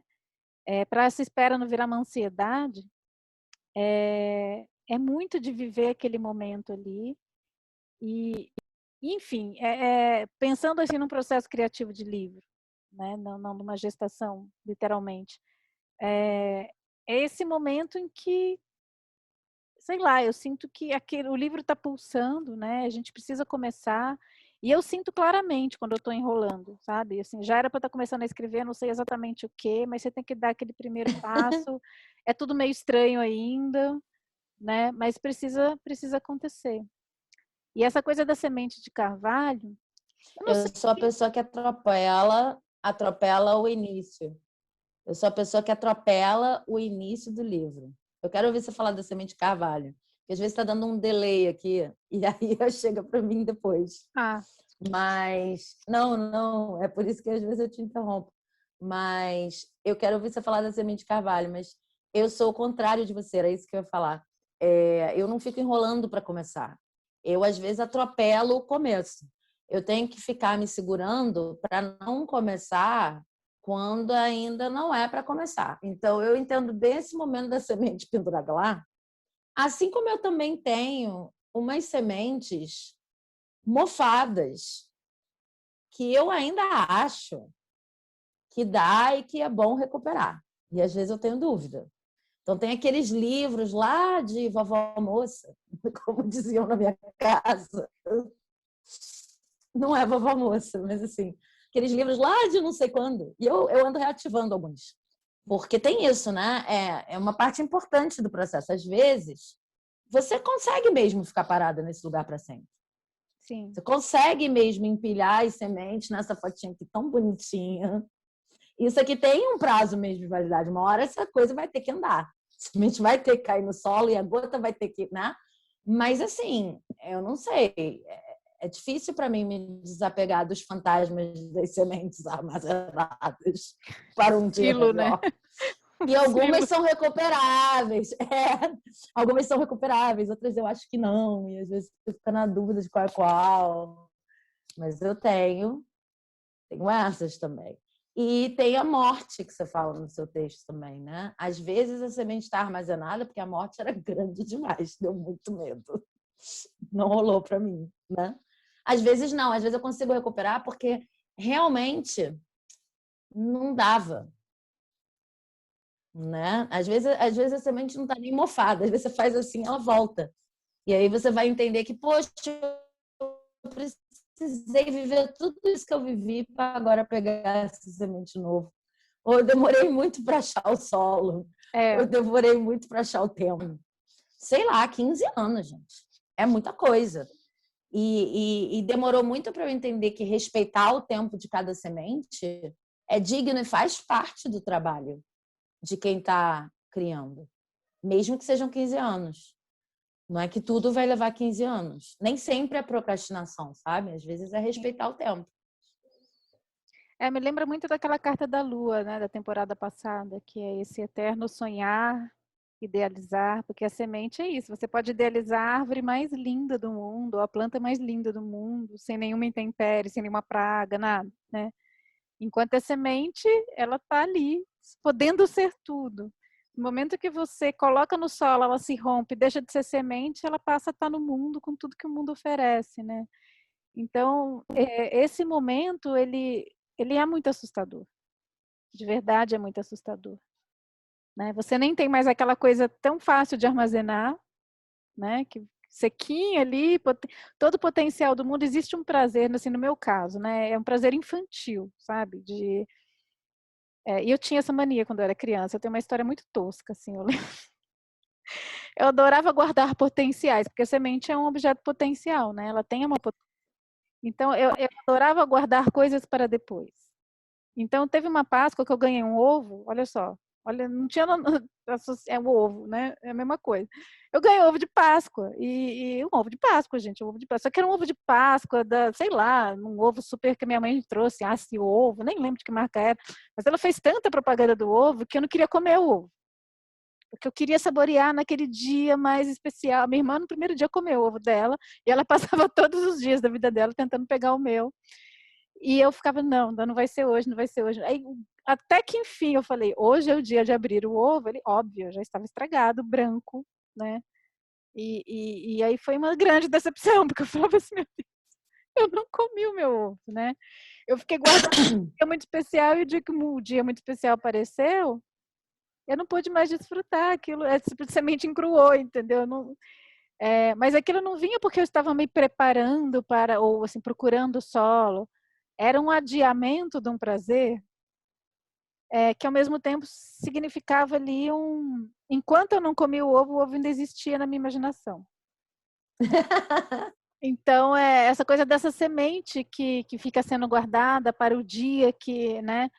Para essa espera não virar uma ansiedade, é muito de viver aquele momento ali. E, enfim, pensando assim num processo criativo de livro, né? Não numa gestação, literalmente. É esse momento em que, sei lá, eu sinto que o livro está pulsando, né? A gente precisa começar. E eu sinto claramente quando eu estou enrolando, sabe? Assim, já era para estar começando a escrever, não sei exatamente o quê, mas você tem que dar aquele primeiro passo. É tudo meio estranho ainda, né? Mas precisa acontecer. E essa coisa da semente de carvalho, eu não
Eu
sei.
sou a pessoa que atropela o início. Eu sou a pessoa que atropela o início do livro. Eu quero ouvir você falar da semente de carvalho, porque às vezes está dando um delay aqui, e aí chega para mim depois.
Ah,
Mas, não, é por isso que às vezes eu te interrompo. Mas eu quero ouvir você falar da semente de carvalho, mas eu sou o contrário de você, era isso que eu ia falar. Eu não fico enrolando para começar. Eu, às vezes, atropelo o começo. Eu tenho que ficar me segurando para não começar quando ainda não é para começar. Então, eu entendo bem esse momento da semente pendurada lá, assim como eu também tenho umas sementes mofadas que eu ainda acho que dá e que é bom recuperar. E às vezes eu tenho dúvida. Então tem aqueles livros lá de vovó moça, como diziam na minha casa. Não é vovó moça, mas assim, aqueles livros lá de não sei quando. E eu ando reativando alguns. Porque tem isso, né? É uma parte importante do processo. Às vezes, você consegue mesmo ficar parada nesse lugar para sempre.
sim.
Você consegue mesmo empilhar as sementes nessa fotinha aqui tão bonitinha. Isso aqui tem um prazo mesmo de validade. Uma hora essa coisa vai ter que andar. A semente vai ter que cair no solo e a gota vai ter que, né? Mas assim, eu não sei. É difícil para mim me desapegar dos fantasmas das sementes armazenadas para um dia
Silo, né?
melhor. E algumas são recuperáveis. Algumas são recuperáveis, outras eu acho que não. E às vezes você fica na dúvida de qual é qual. Mas eu tenho essas também. E tem a morte que você fala no seu texto também, né? Às vezes a semente está armazenada porque a morte era grande demais, deu muito medo. Não rolou para mim, né? Às vezes não, às vezes eu consigo recuperar porque realmente não dava, né? Às vezes a semente não está nem mofada, às vezes você faz assim, ela volta. E aí você vai entender que, poxa, eu precisei viver tudo isso que eu vivi para agora pegar essa semente novo. Ou eu demorei muito para achar o solo.
É.
Eu demorei muito para achar o tempo. Sei lá, 15 anos, gente. É muita coisa. E demorou muito para eu entender que respeitar o tempo de cada semente é digno e faz parte do trabalho de quem está criando. Mesmo que sejam 15 anos. Não é que tudo vai levar 15 anos. Nem sempre é procrastinação, sabe? Às vezes é respeitar o tempo.
Me lembra muito daquela carta da Lua, né, da temporada passada, que é esse eterno sonhar, idealizar, porque a semente é isso. Você pode idealizar a árvore mais linda do mundo, ou a planta mais linda do mundo, sem nenhuma intempérie, sem nenhuma praga, nada, né? Enquanto a semente, ela está ali, podendo ser tudo. No momento que você coloca no solo, ela se rompe, deixa de ser semente, ela passa a estar no mundo com tudo que o mundo oferece, né? Então, esse momento, ele é muito assustador. De verdade, é muito assustador. Né? Você nem tem mais aquela coisa tão fácil de armazenar, né? Que sequinha ali, todo o potencial do mundo. Existe um prazer, assim, no meu caso, né? É um prazer infantil, sabe? E eu tinha essa mania quando eu era criança. Eu tenho uma história muito tosca, assim. Eu adorava guardar potenciais, porque a semente é um objeto potencial, né? Ela tem uma Então, eu adorava guardar coisas para depois. Então, teve uma Páscoa que eu ganhei um ovo, olha só. Olha, não tinha... É o ovo, né? É a mesma coisa. Eu ganhei ovo de Páscoa. E um ovo de Páscoa, gente. Um ovo de Páscoa. Só que era um ovo de Páscoa, sei lá, um ovo super que minha mãe trouxe. Esse ovo, nem lembro de que marca era. Mas ela fez tanta propaganda do ovo que eu não queria comer o ovo. Porque eu queria saborear naquele dia mais especial. Minha irmã, no primeiro dia, comeu o ovo dela. E ela passava todos os dias da vida dela tentando pegar o meu. E eu ficava, não vai ser hoje, não vai ser hoje. Aí, até que, enfim, eu falei, hoje é o dia de abrir o ovo. Ele, óbvio, já estava estragado, branco, né? E aí foi uma grande decepção, porque eu falava assim, meu Deus, eu não comi o meu ovo, né? Eu fiquei guardando um dia muito especial e o dia que o dia muito especial apareceu, eu não pude mais desfrutar aquilo, simplesmente encruou, entendeu? Mas aquilo não vinha porque eu estava me preparando para, ou assim, procurando o solo. Era um adiamento de um prazer que ao mesmo tempo significava ali enquanto eu não comi o ovo ainda existia na minha imaginação. Então, essa coisa dessa semente que fica sendo guardada para o dia que, né?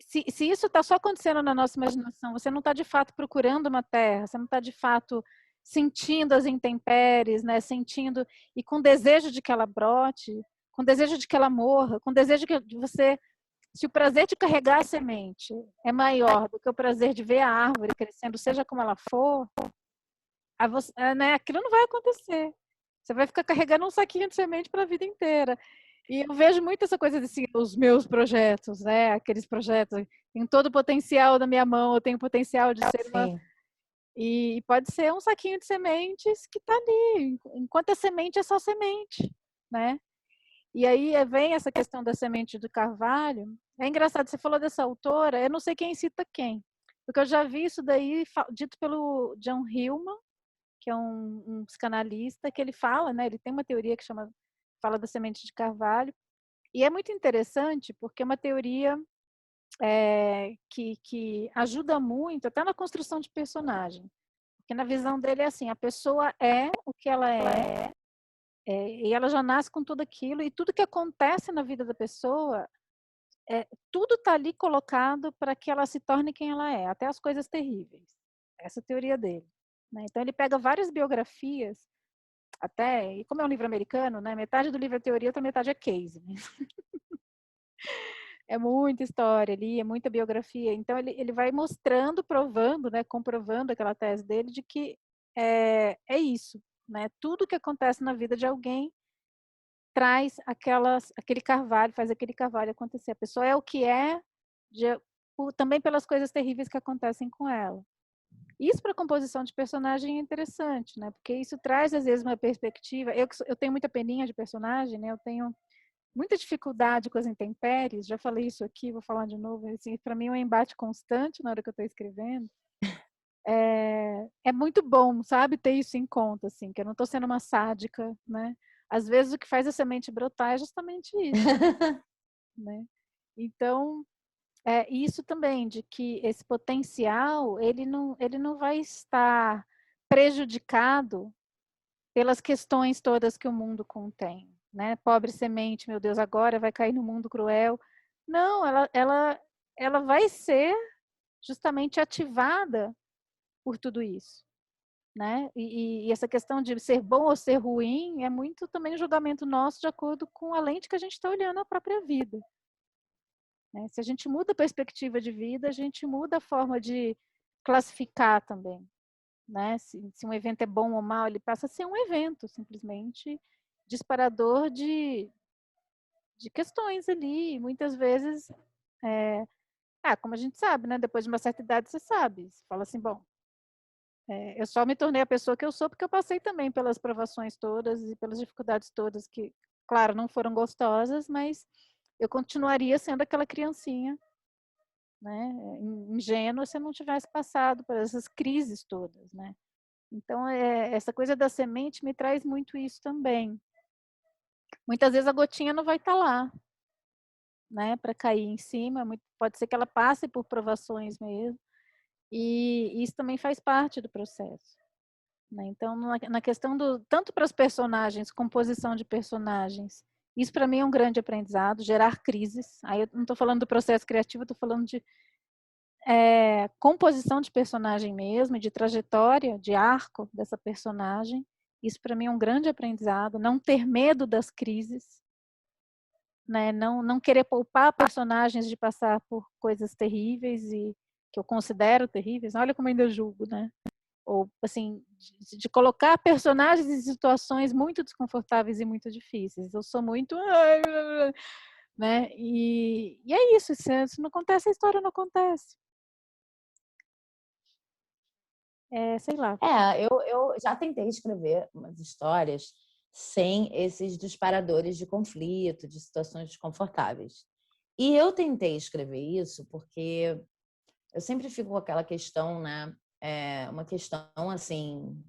Se isso está só acontecendo na nossa imaginação, você não está de fato procurando uma terra, você não está de fato sentindo as intempéries, né? Sentindo e com desejo de que ela brote, com desejo de que ela morra, com desejo de você. Se o prazer de carregar a semente é maior do que o prazer de ver a árvore crescendo, seja como ela for, né, aquilo não vai acontecer. Você vai ficar carregando um saquinho de semente para a vida inteira. E eu vejo muito essa coisa assim, os meus projetos, né? Aqueles projetos, em todo o potencial da minha mão, eu tenho potencial de ser uma... E pode ser um saquinho de sementes que está ali, enquanto a semente é só semente, né? E aí vem essa questão da semente do carvalho. É engraçado, você falou dessa autora, eu não sei quem cita quem, porque eu já vi isso daí dito pelo John Hillman, que é um psicanalista, que ele fala, né? Ele tem uma teoria que fala da semente de carvalho, e é muito interessante porque é uma teoria que ajuda muito até na construção de personagem, porque na visão dele é assim, a pessoa é o que ela é, e ela já nasce com tudo aquilo, e tudo que acontece na vida da pessoa, tudo está ali colocado para que ela se torne quem ela é, até as coisas terríveis. Essa é a teoria dele. Né? Então ele pega várias biografias, até, e como é um livro americano, né, metade do livro é teoria, outra metade é case. Né? É muita história ali, é muita biografia. Então ele vai mostrando, provando, né, comprovando aquela tese dele de que é isso. Né? Tudo que acontece na vida de alguém traz aquele carvalho, faz aquele carvalho acontecer. A pessoa é o que é, também pelas coisas terríveis que acontecem com ela. Isso para a composição de personagem é interessante, né? Porque isso traz, às vezes, uma perspectiva. Eu tenho muita peninha de personagem, né? Eu tenho muita dificuldade com as intempéries, já falei isso aqui, vou falar de novo. Assim, para mim é um embate constante na hora que eu estou escrevendo. É muito bom, sabe, ter isso em conta, assim, que eu não estou sendo uma sádica, né? Às vezes o que faz a semente brotar é justamente isso, né? Então, isso também, de que esse potencial, ele não vai estar prejudicado pelas questões todas que o mundo contém, né? Pobre semente, meu Deus, agora vai cair no mundo cruel. Não, ela vai ser justamente ativada por tudo isso. Né? E essa questão de ser bom ou ser ruim é muito também um julgamento nosso de acordo com a lente que a gente está olhando a própria vida. Né? Se a gente muda a perspectiva de vida, a gente muda a forma de classificar também. Né? Se um evento é bom ou mal, ele passa a ser um evento, simplesmente disparador de questões ali. Muitas vezes, como a gente sabe, né? Depois de uma certa idade, você sabe. Você fala assim, bom, eu só me tornei a pessoa que eu sou porque eu passei também pelas provações todas e pelas dificuldades todas que, claro, não foram gostosas, mas eu continuaria sendo aquela criancinha, né, ingênua se eu não tivesse passado por essas crises todas, né? Então, essa coisa da semente me traz muito isso também. Muitas vezes a gotinha não vai estar lá, né, para cair em cima, pode ser que ela passe por provações mesmo, e isso também faz parte do processo. Né? Então, na questão tanto para as personagens, composição de personagens, isso para mim é um grande aprendizado, gerar crises. Aí eu não estou falando do processo criativo, estou falando de composição de personagem mesmo, de trajetória, de arco dessa personagem. Isso para mim é um grande aprendizado, não ter medo das crises, né? Não querer poupar personagens de passar por coisas terríveis e que eu considero terríveis. Olha como eu ainda julgo, né? Ou assim, de colocar personagens em situações muito desconfortáveis e muito difíceis. Eu sou muito, né? E é isso, se não acontece, a história não acontece. Sei lá.
Eu já tentei escrever umas histórias sem esses disparadores de conflito, de situações desconfortáveis. E eu tentei escrever isso porque eu sempre fico com aquela questão, né? Uma questão assim,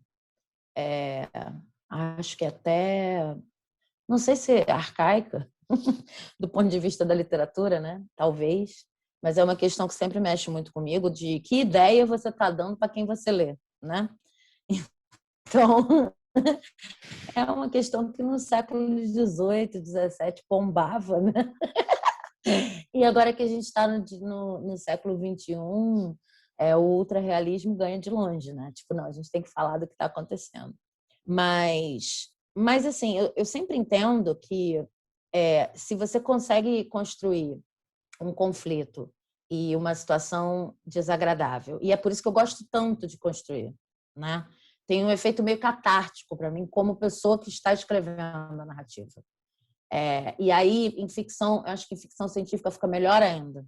acho que até, não sei se é arcaica, do ponto de vista da literatura, né? Talvez. Mas é uma questão que sempre mexe muito comigo, de que ideia você está dando para quem você lê, né? Então, é uma questão que no século XVIII, XVII bombava, né? E agora que a gente está no século XXI, o ultrarrealismo ganha de longe, né? Tipo, não, a gente tem que falar do que está acontecendo. Mas assim, eu sempre entendo que se você consegue construir um conflito e uma situação desagradável, e é por isso que eu gosto tanto de construir, né? Tem um efeito meio catártico para mim, como pessoa que está escrevendo a narrativa. E aí, em ficção, eu acho que em ficção científica fica melhor ainda.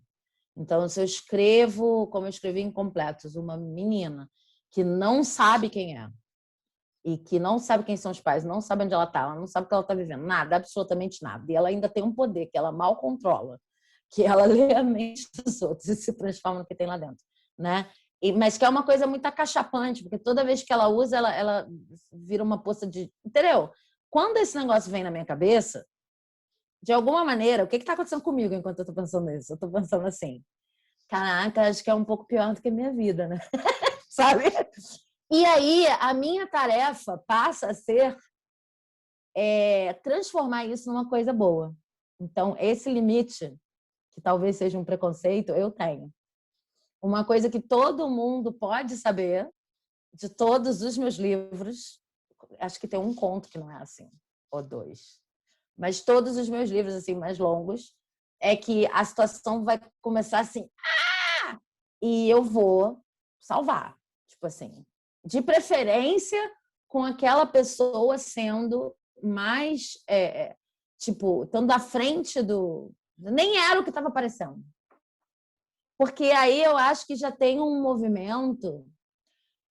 Então, se eu escrevo, como eu escrevi em Completos, uma menina que não sabe quem é, e que não sabe quem são os pais, não sabe onde ela está, ela não sabe o que ela está vivendo, nada, absolutamente nada. E ela ainda tem um poder que ela mal controla, que ela lê a mente dos outros e se transforma no que tem lá dentro, né? Mas que é uma coisa muito acachapante, porque toda vez que ela usa, ela vira uma poça de... Entendeu? Quando esse negócio vem na minha cabeça, de alguma maneira, o que está acontecendo comigo enquanto eu estou pensando nisso? Eu estou pensando assim, caraca, acho que é um pouco pior do que a minha vida, né? Sabe? E aí, a minha tarefa passa a ser transformar isso numa coisa boa. Então, esse limite, que talvez seja um preconceito, eu tenho. Uma coisa que todo mundo pode saber de todos os meus livros, acho que tem um conto que não é assim, ou dois, mas todos os meus livros assim mais longos, é que a situação vai começar assim, e eu vou salvar, tipo assim, de preferência com aquela pessoa sendo mais, tipo, estando à frente do... Nem era o que estava aparecendo. Porque aí eu acho que já tem um movimento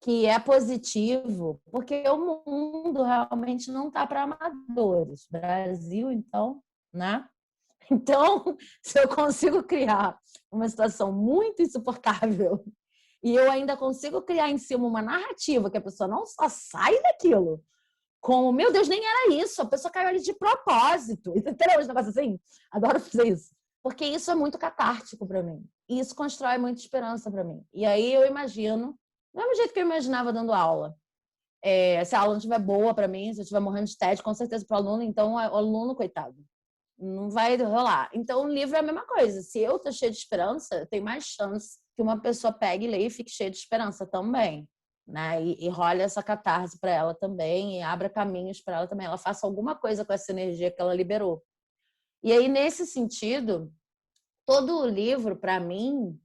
que é positivo, porque o mundo realmente não está para amadores. Brasil, então, né? Então, se eu consigo criar uma situação muito insuportável e eu ainda consigo criar em cima uma narrativa que a pessoa não só sai daquilo, como, meu Deus, nem era isso, a pessoa caiu ali de propósito. Entendeu? Esse negócio assim? Adoro fazer isso. Porque isso é muito catártico para mim. E isso constrói muita esperança para mim. E aí eu imagino, do mesmo jeito que eu imaginava dando aula. Se a aula não estiver boa para mim, se eu estiver morrendo de tédio, com certeza para o aluno, então o aluno, coitado, não vai rolar. Então o livro é a mesma coisa. Se eu estou cheia de esperança, tem mais chance que uma pessoa pegue e leia e fique cheia de esperança também. Né? E role essa catarse para ela também, e abra caminhos para ela também. Ela faça alguma coisa com essa energia que ela liberou. E aí, nesse sentido, todo o livro, para mim,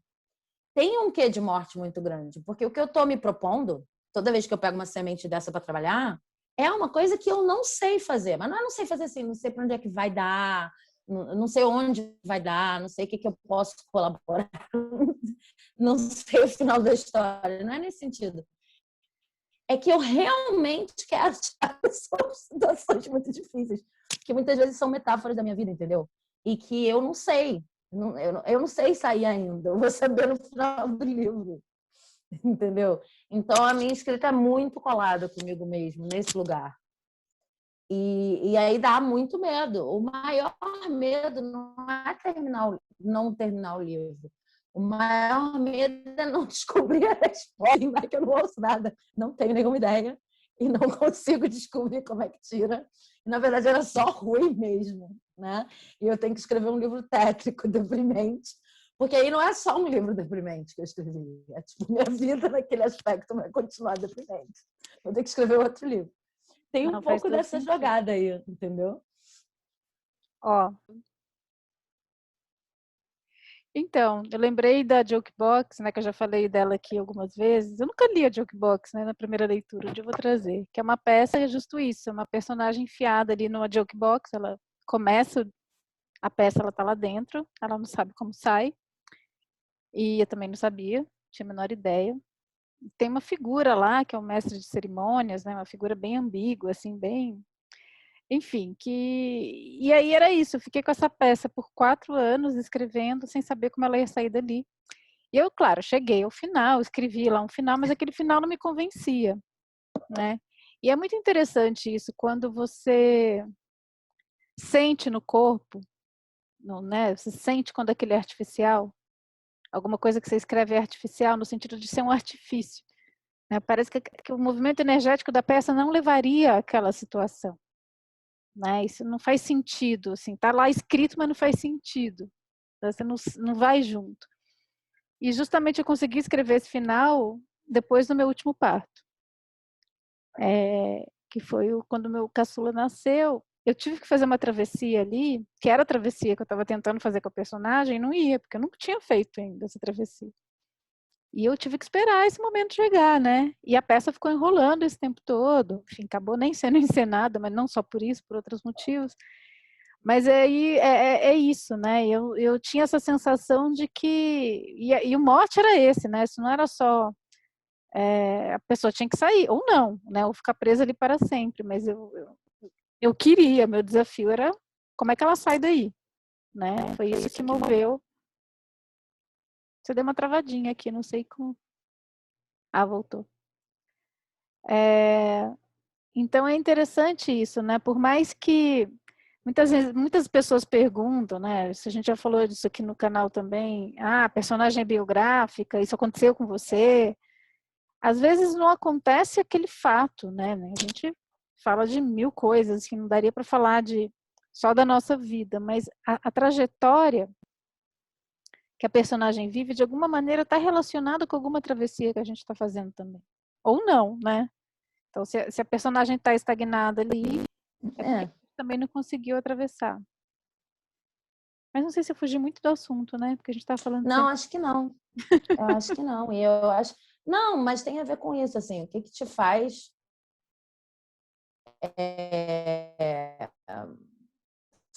tem um quê de morte muito grande. Porque o que eu estou me propondo, toda vez que eu pego uma semente dessa para trabalhar, é uma coisa que eu não sei fazer. Mas não é não sei fazer assim, não sei para onde é que vai dar, não sei onde vai dar, não sei o que eu posso colaborar, não sei o final da história. Não é nesse sentido. É que eu realmente quero tirar pessoas situações muito difíceis, que muitas vezes são metáforas da minha vida, entendeu? E que eu não sei, eu não sei sair ainda, eu vou saber no final do livro, entendeu? Então, a minha escrita é muito colada comigo mesmo, nesse lugar. E aí dá muito medo. O maior medo não é não terminar o livro. O maior medo é não descobrir a resposta, é que eu não ouço nada, não tenho nenhuma ideia e não consigo descobrir como é que tira. E, na verdade, era só ruim mesmo, né? E eu tenho que escrever um livro tétrico, deprimente, porque aí não é só um livro deprimente que eu escrevi, é tipo, minha vida naquele aspecto vai continuar deprimente. Eu tenho que escrever outro livro. Tem um pouco dessa
sentido.
jogada aí, entendeu?
Ó, então, eu lembrei da Jokebox, né, que eu já falei dela aqui algumas vezes. Eu nunca li a Jokebox, né, na primeira leitura, hoje eu vou trazer, que é uma peça, é justo isso, é uma personagem enfiada ali numa Jokebox, ela começa, a peça ela tá lá dentro, ela não sabe como sai, e eu também não sabia, tinha a menor ideia. Tem uma figura lá, que é o mestre de cerimônias, né, uma figura bem ambígua, assim, bem... Enfim, e aí era isso, eu fiquei com essa peça por 4 anos escrevendo, sem saber como ela ia sair dali. E eu, claro, cheguei ao final, escrevi lá um final, mas aquele final não me convencia, né? E é muito interessante isso, quando você sente no corpo né? Você sente quando aquele é artificial? Alguma coisa que você escreve é artificial no sentido de ser um artifício, né? Parece que o movimento energético da peça não levaria àquela situação, né? Isso não faz sentido, assim, tá lá escrito, mas não faz sentido. Você não vai junto. E justamente eu consegui escrever esse final depois do meu último parto, que foi quando meu caçula nasceu. Eu tive que fazer uma travessia ali, que era a travessia que eu estava tentando fazer com a personagem, e não ia, porque eu nunca tinha feito ainda essa travessia. E eu tive que esperar esse momento chegar, né? E a peça ficou enrolando esse tempo todo. Enfim, acabou nem sendo encenada, mas não só por isso, por outros motivos. Mas aí é isso, né? Eu tinha essa sensação de que... E o mote era esse, né? Isso não era só... a pessoa tinha que sair, ou não, né? Ou ficar presa ali para sempre. Mas eu queria, meu desafio era como é que ela sai daí, né? Foi isso que moveu. Você deu uma travadinha aqui, não sei como... Ah, voltou. Então é interessante isso, né? Por mais que muitas vezes, muitas pessoas perguntam, né? Se a gente já falou disso aqui no canal também, a personagem é biográfica, isso aconteceu com você? Às vezes não acontece aquele fato, né? A gente fala de mil coisas que não daria para falar só da nossa vida, mas a trajetória que a personagem vive, de alguma maneira, está relacionada com alguma travessia que a gente está fazendo também. Ou não, né? Então, se a personagem está estagnada ali, é porque a gente também não conseguiu atravessar. Mas não sei se eu fugi muito do assunto, né? Porque a gente está falando
Não,
sempre...
acho que não. Eu acho que não. E eu acho... Não, mas tem a ver com isso, assim. O que te faz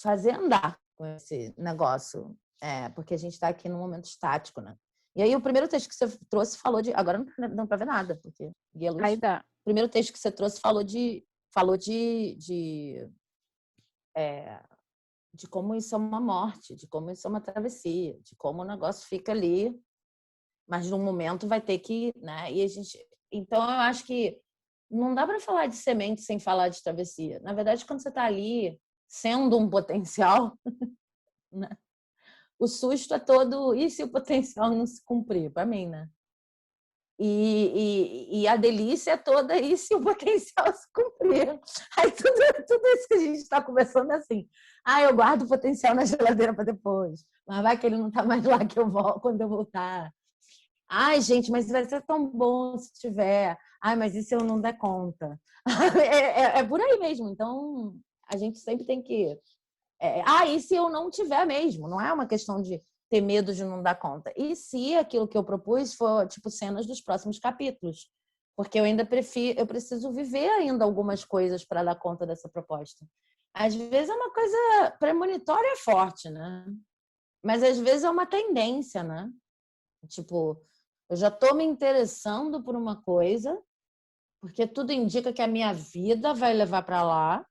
fazer andar com esse negócio? Porque a gente está aqui num momento estático, né? E aí o primeiro texto que você trouxe falou de... Agora não dá para ver nada, porque...
Aí dá.
O primeiro texto que você trouxe falou de como isso é uma morte, de como isso é uma travessia, de como o negócio fica ali, mas num momento vai ter que, né? E a gente, então eu acho que não dá para falar de semente sem falar de travessia. Na verdade, quando você está ali sendo um potencial, né? O susto é todo, e se o potencial não se cumprir, para mim, né? E a delícia é toda, e se o potencial se cumprir? Aí tudo isso que a gente está conversando é assim. Eu guardo o potencial na geladeira para depois. Mas vai que ele não está mais lá que eu volto quando eu voltar. Ai, gente, mas vai ser tão bom se tiver. Ai, mas e se eu não der conta? É por aí mesmo. Então, a gente sempre tem que... e se eu não tiver mesmo? Não é uma questão de ter medo de não dar conta. E se aquilo que eu propus for, tipo, cenas dos próximos capítulos? Porque eu ainda eu preciso viver ainda algumas coisas para dar conta dessa proposta. Às vezes é uma coisa premonitória forte, né? Mas às vezes é uma tendência, né? Tipo, eu já estou me interessando por uma coisa, porque tudo indica que a minha vida vai levar para lá,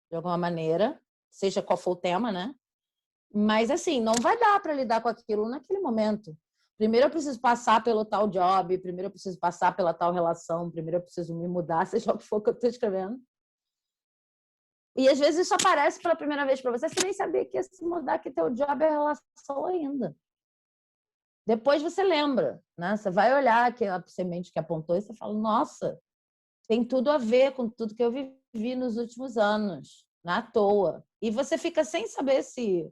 de alguma maneira, seja qual for o tema, né? Mas, assim, não vai dar para lidar com aquilo naquele momento. Primeiro eu preciso passar pelo tal job, primeiro eu preciso passar pela tal relação, primeiro eu preciso me mudar, seja o que for que eu estou escrevendo. E às vezes isso aparece pela primeira vez para você, você nem sabia que ia se mudar, que teu job é relação ainda. Depois você lembra, né? Você vai olhar aquela semente que apontou e você fala, nossa, tem tudo a ver com tudo que eu vivi nos últimos anos, na toa. E você fica sem saber se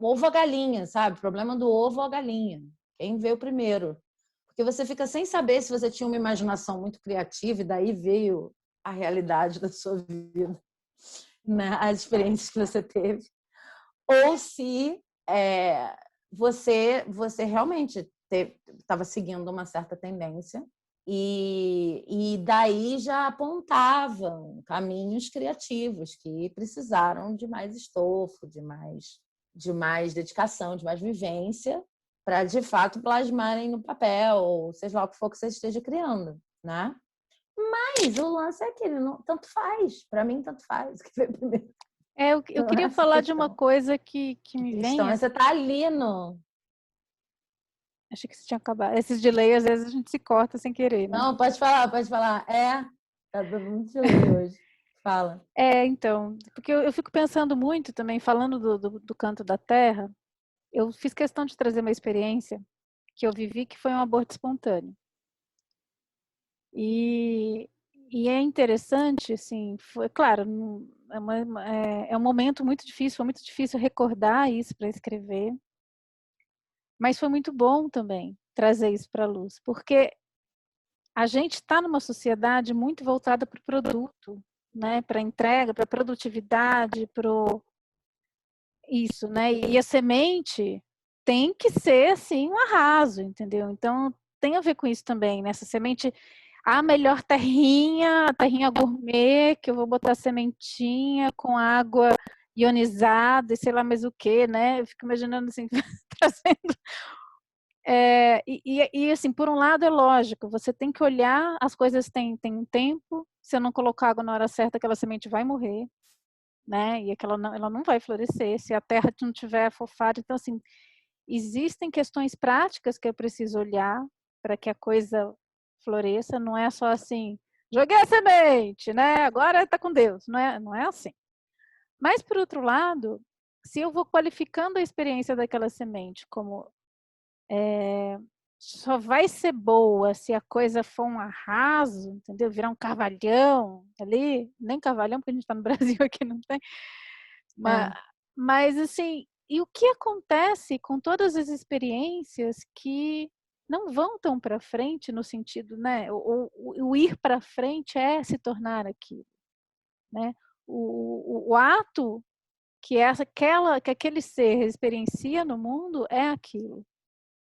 ovo ou a galinha, sabe? Problema do ovo ou a galinha. Quem veio primeiro? Porque você fica sem saber se você tinha uma imaginação muito criativa e daí veio a realidade da sua vida, né? As experiências que você teve. Ou se você realmente estava seguindo uma certa tendência e daí já apontavam caminhos criativos que precisaram de mais estofo, de mais dedicação, de mais vivência, para de fato plasmarem no papel, seja lá o que for que você esteja criando, né? Mas o lance é aquele, não, tanto faz, para mim tanto faz o que veio primeiro.
Eu queria falar de uma coisa que me vem...
Você está ali no...
Achei que você tinha acabado. Esses delay, às vezes, a gente se corta sem querer, né?
Não, pode falar, pode falar. Tá dando muito delay hoje. Fala.
Então, porque eu fico pensando muito também, falando do Canto da Terra, eu fiz questão de trazer uma experiência que eu vivi, que foi um aborto espontâneo. E, e é interessante, assim, foi claro, é um momento muito difícil, foi muito difícil recordar isso para escrever, mas foi muito bom também trazer isso para a luz, porque a gente está numa sociedade muito voltada para o produto, né, para entrega, para produtividade, para isso, né? E a semente tem que ser assim um arraso, entendeu? Então tem a ver com isso também, nessa semente, a melhor terrinha, a terrinha gourmet, que eu vou botar sementinha com água ionizada e sei lá mais o que, né? Eu fico imaginando assim, trazendo. E assim, por um lado é lógico, você tem que olhar, as coisas têm um tempo, se eu não colocar água na hora certa, aquela semente vai morrer, né? E ela não vai florescer se a terra não tiver afofada. Então, assim, existem questões práticas que eu preciso olhar para que a coisa floresça. Não é só assim, joguei a semente, né? Agora está com Deus. Não é assim. Mas, por outro lado, se eu vou qualificando a experiência daquela semente como só vai ser boa se a coisa for um arraso, entendeu? Virar um carvalhão ali, nem carvalhão, porque a gente está no Brasil aqui, não tem.
É.
Mas, assim, e o que acontece com todas as experiências que não vão tão para frente no sentido, né? O ir para frente é se tornar aquilo, né? O ato que aquele ser experiencia no mundo é aquilo.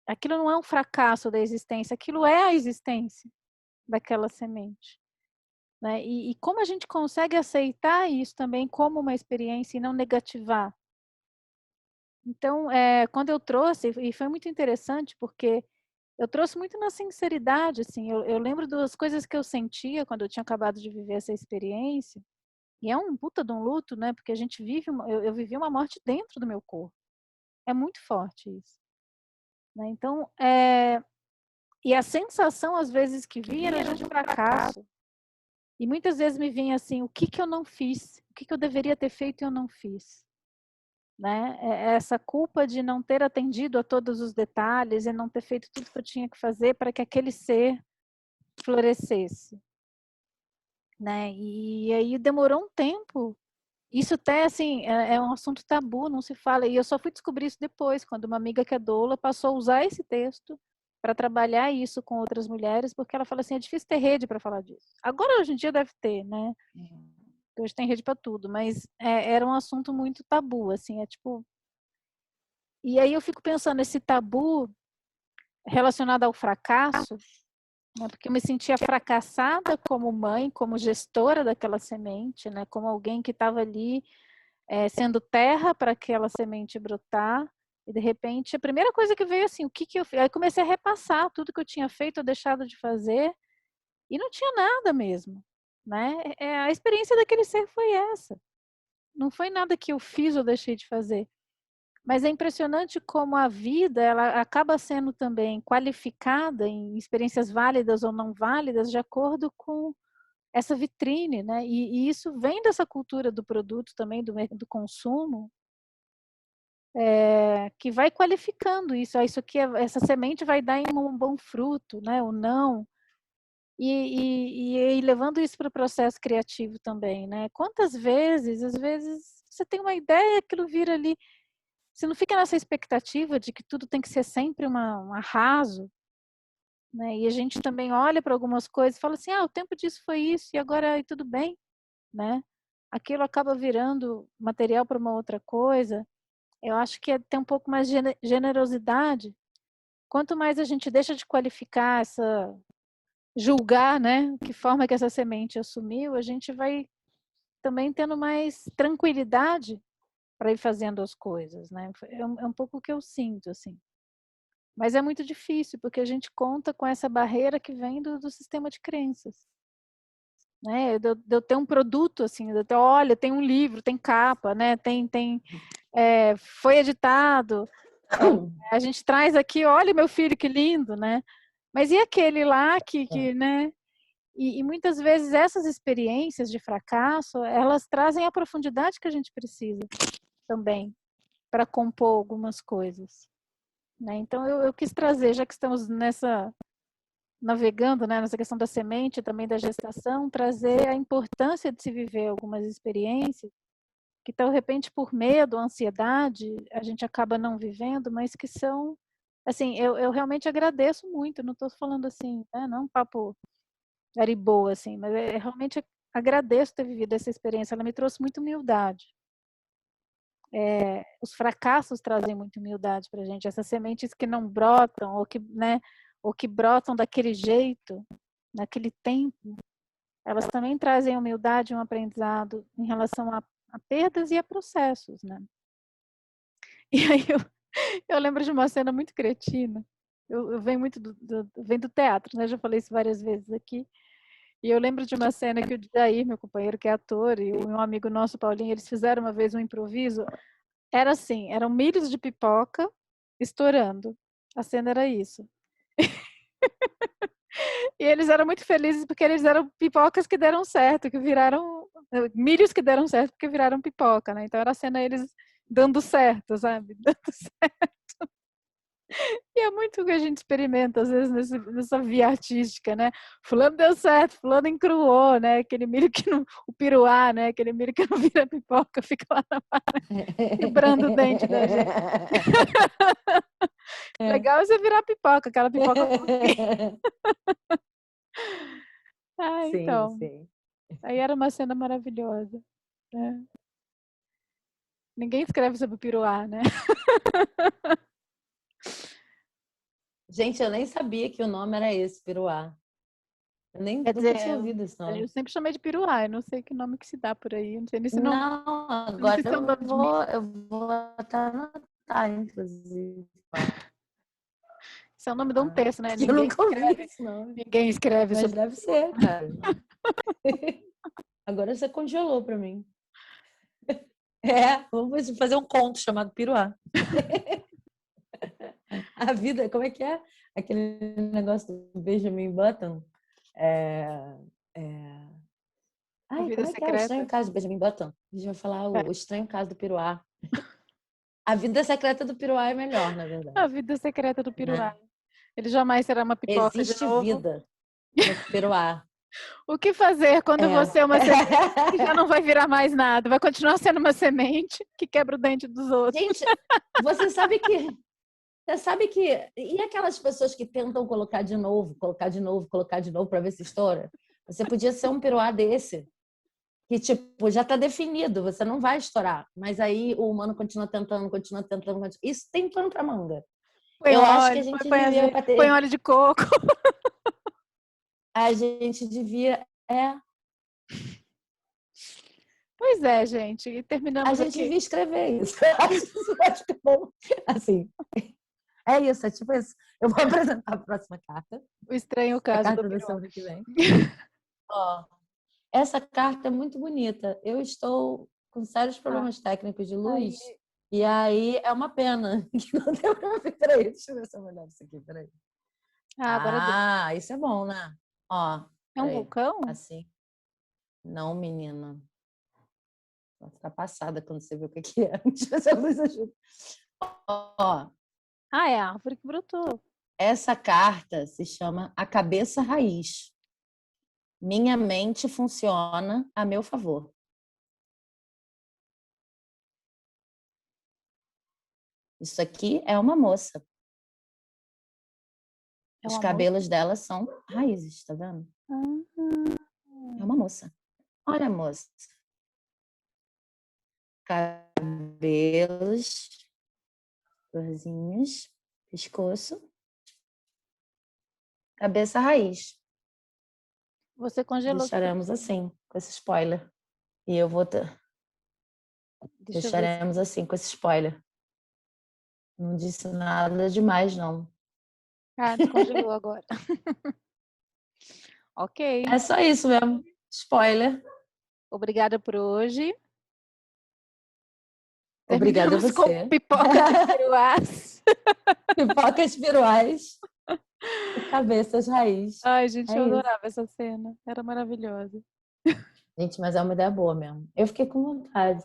Aquilo não é um fracasso da existência, aquilo é a existência daquela semente. Né? E como a gente consegue aceitar isso também como uma experiência e não negativar? Então, quando eu trouxe, e foi muito interessante, porque eu trouxe muito na sinceridade, assim, eu lembro das coisas que eu sentia quando eu tinha acabado de viver essa experiência, e é um puta de um luto, né, porque a gente vive, eu vivi uma morte dentro do meu corpo, é muito forte isso, né, então, e a sensação, às vezes, que vinha era de um fracasso, e muitas vezes me vinha assim, o que que eu não fiz? O que que eu deveria ter feito e eu não fiz? Né? Essa culpa de não ter atendido a todos os detalhes e não ter feito tudo que eu tinha que fazer para que aquele ser florescesse, né? E aí demorou um tempo. Isso até assim é um assunto tabu, não se fala. E eu só fui descobrir isso depois, quando uma amiga que é doula passou a usar esse texto para trabalhar isso com outras mulheres, porque ela fala assim, é difícil ter rede para falar disso. Agora hoje em dia deve ter, né? Hoje tem rede para tudo, mas era um assunto muito tabu, assim, é tipo. E aí eu fico pensando, esse tabu relacionado ao fracasso, né, porque eu me sentia fracassada como mãe, como gestora daquela semente, né, como alguém que estava ali sendo terra para aquela semente brotar, e de repente a primeira coisa que veio assim, o que que eu fiz? Aí comecei a repassar tudo que eu tinha feito ou deixado de fazer, e não tinha nada mesmo, né? A experiência daquele ser foi essa. Não foi nada que eu fiz ou deixei de fazer. Mas é impressionante como a vida ela acaba sendo também qualificada em experiências válidas ou não válidas de acordo com essa vitrine, né? E isso vem dessa cultura do produto também, do consumo, que vai qualificando isso. Isso aqui, essa semente vai dar em um bom fruto, né? Ou não. E levando isso para o processo criativo também, né? Quantas vezes, às vezes, você tem uma ideia, aquilo vira ali. Você não fica nessa expectativa de que tudo tem que ser sempre um arraso, né? E a gente também olha para algumas coisas e fala assim, o tempo disso foi isso e agora tudo bem, né? Aquilo acaba virando material para uma outra coisa. Eu acho que tem um pouco mais de generosidade. Quanto mais a gente deixa de qualificar julgar, né? Que forma que essa semente assumiu, a gente vai também tendo mais tranquilidade para ir fazendo as coisas, né? É um pouco o que eu sinto, assim. Mas é muito difícil, porque a gente conta com essa barreira que vem do sistema de crenças. Né? De eu ter um produto, assim, olha, tem um livro, tem capa, né? Foi editado, a gente traz aqui, olha meu filho, que lindo, né? Mas e aquele lá que né? E muitas vezes essas experiências de fracasso, elas trazem a profundidade que a gente precisa também para compor algumas coisas, né? Então eu quis trazer, já que estamos navegando, né, nessa questão da semente, também da gestação, trazer a importância de se viver algumas experiências que, de repente, por medo, ansiedade, a gente acaba não vivendo, mas que são, assim, eu realmente agradeço muito, não estou falando assim, né, não é um papo boa, assim, mas eu realmente agradeço ter vivido essa experiência, ela me trouxe muita humildade. Os fracassos trazem muita humildade para a gente, essas sementes que não brotam, ou que, né, ou que brotam daquele jeito, naquele tempo, elas também trazem humildade e um aprendizado em relação a perdas e a processos, né? E aí eu lembro de uma cena muito cretina, eu venho muito venho do teatro, né? Já falei isso várias vezes aqui. E eu lembro de uma cena que o Jair, meu companheiro, que é ator, e um amigo nosso, Paulinho, eles fizeram uma vez um improviso. Era assim, eram milhos de pipoca estourando. A cena era isso. E eles eram muito felizes porque eles eram pipocas que deram certo, que viraram milhos que deram certo porque viraram pipoca, né? Então era a cena eles dando certo, sabe? Dando certo. E é muito o que a gente experimenta, às vezes, nessa via artística, né? Fulano deu certo, fulano encruou, né? Aquele milho que não... O piruá, né? Aquele milho que não vira pipoca, fica lá na vara, quebrando o dente da gente. Legal é você virar pipoca, aquela pipoca fofinha. Ah,
Sim,
então.
sim.
Aí era uma cena maravilhosa, né? Ninguém escreve sobre o piruá, né?
Gente, eu nem sabia que o nome era esse, Piruá. Eu nem
Quer
nunca
dizer,
tinha ouvido esse
eu
nome.
sempre chamei de piruá, eu não sei que nome que se dá por aí, não sei nem se não,
Não,
não
agora
sei se é um nome de milho.
eu vou até anotar, inclusive.
Isso é o nome de um texto, né?
Porque eu nunca ouvi esse nome.
Ninguém escreve
Mas
sobre
deve ser, cara. Agora você congelou para mim. Vamos fazer um conto chamado Piruá. A vida, como é que é? Aquele negócio do Benjamin Button.
A
Ai,
vida
como é que é? O estranho
secreta.
caso do Benjamin Button. A gente vai falar
É.
o estranho caso do Piruá. A vida secreta do Piruá é melhor, na
A
verdade.
vida secreta do piruá.
Né?
Ele jamais será uma pipoca de
Existe
novo.
vida no Piruá.
O que fazer quando
É.
você é uma semente que já não vai virar mais nada? Vai continuar sendo uma semente que quebra o dente dos outros.
Gente, você sabe que. Você sabe que. E aquelas pessoas que tentam colocar de novo, colocar de novo, colocar de novo para ver se estoura? Você podia ser um Piruá desse, que tipo, já está definido, você não vai estourar. Mas aí o humano continua tentando, continua tentando. Isso tem pano para manga.
Põe
Eu acho que a
óleo,
gente
põe
devia
azeite, põe
bater.
óleo de coco.
A gente devia.
Pois é, gente. E
A
terminamos
gente
aqui.
devia escrever isso. Acho que é bom. Assim, é isso, é tipo isso. Eu vou apresentar a próxima carta,
O estranho
a
caso do
carta da
piruá.
semana que vem. Ó, essa carta é muito bonita. Eu estou com sérios problemas técnicos de
Aí,
luz, e aí é uma pena que não deu pra ver. Peraí, deixa eu ver se eu melhor isso aqui, peraí.
agora deu.
Ah, isso é bom, né? Ó,
É um
peraí.
vulcão?
Assim. Não, menina. Vai ficar passada quando você vê o que é. Deixa eu ver se a luz ajuda. Ó,
Ah, é a árvore que brotou.
essa carta se chama A Cabeça Raiz. Minha mente funciona a meu favor. Isso aqui é uma moça.
É
Os
uma moça.
cabelos dela são raízes, tá vendo? É uma moça. Olha, moça. Cabelos, florzinhas, pescoço, cabeça raiz.
Você congelou.
Deixaremos assim, com esse spoiler. E eu vou ter.
Deixa eu ver se.
Deixaremos assim, com esse spoiler. Não disse nada demais, não.
Ah, descongelou agora. Ok.
É só isso mesmo. Spoiler.
Obrigada por hoje.
Obrigada a
Terminamos com
você.
pipoca de peruás.
Pipocas piruais. Cabeças raiz.
Ai, gente,
É
eu
isso.
adorava essa cena. Era maravilhosa.
Gente, mas é uma ideia boa mesmo. Eu fiquei com vontade.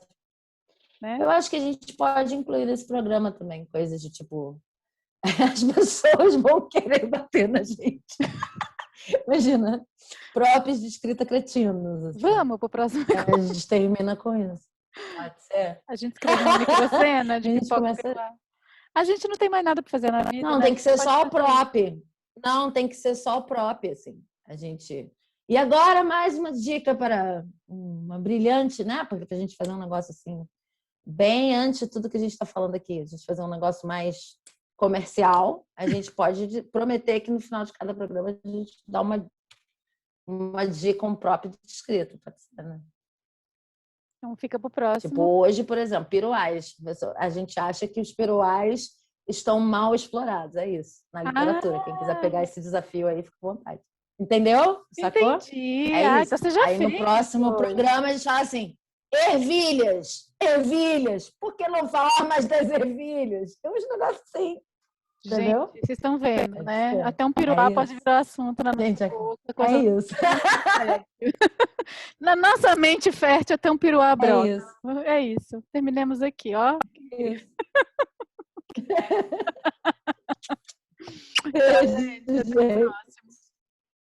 Né?
Eu acho que a gente pode incluir nesse programa também coisas de tipo. As pessoas vão querer bater na gente. Imagina, próprios de escrita cretinos. Assim.
Vamos pro próximo.
A gente termina com isso. Pode ser?
A gente escreve uma microcena
A
de
gente
pipoca
começa.
pirulá. A gente não tem mais nada para fazer na vida,
Não,
né? A
tem que
gente
ser
pode
só o
fazer isso.
prop. Não, tem que ser só o prop, assim. A gente. E agora mais uma dica para uma brilhante, né? Porque a gente fazer um negócio assim, bem antes de tudo que a gente está falando aqui. A gente fazer um negócio mais comercial. A gente pode prometer que no final de cada programa a gente dá uma dica, um prop de escrito. Pode ser, né?
Então fica pro
Tipo,
próximo.
hoje, por exemplo, piruais. A gente acha que os piruais estão mal explorados, é isso, na literatura. Quem quiser pegar esse desafio aí, fica à vontade. Entendeu? Sacou?
Entendi.
É
Ah,
isso.
então você já
Aí no
fez.
próximo
Pois.
programa a gente fala assim: ervilhas, ervilhas. Por que não falar mais das ervilhas? Tem uns negócios assim, entendeu?
Gente, vocês estão vendo,
Pode
né?
ser.
Até um piruá pode
isso.
virar assunto na nossa
Gente,
boca.
é
Coisa
isso.
Na nossa mente fértil, até um piruá
É
brota.
isso.
É isso. Terminemos aqui, ó.
Isso.
Tchau, gente. Até o próximo.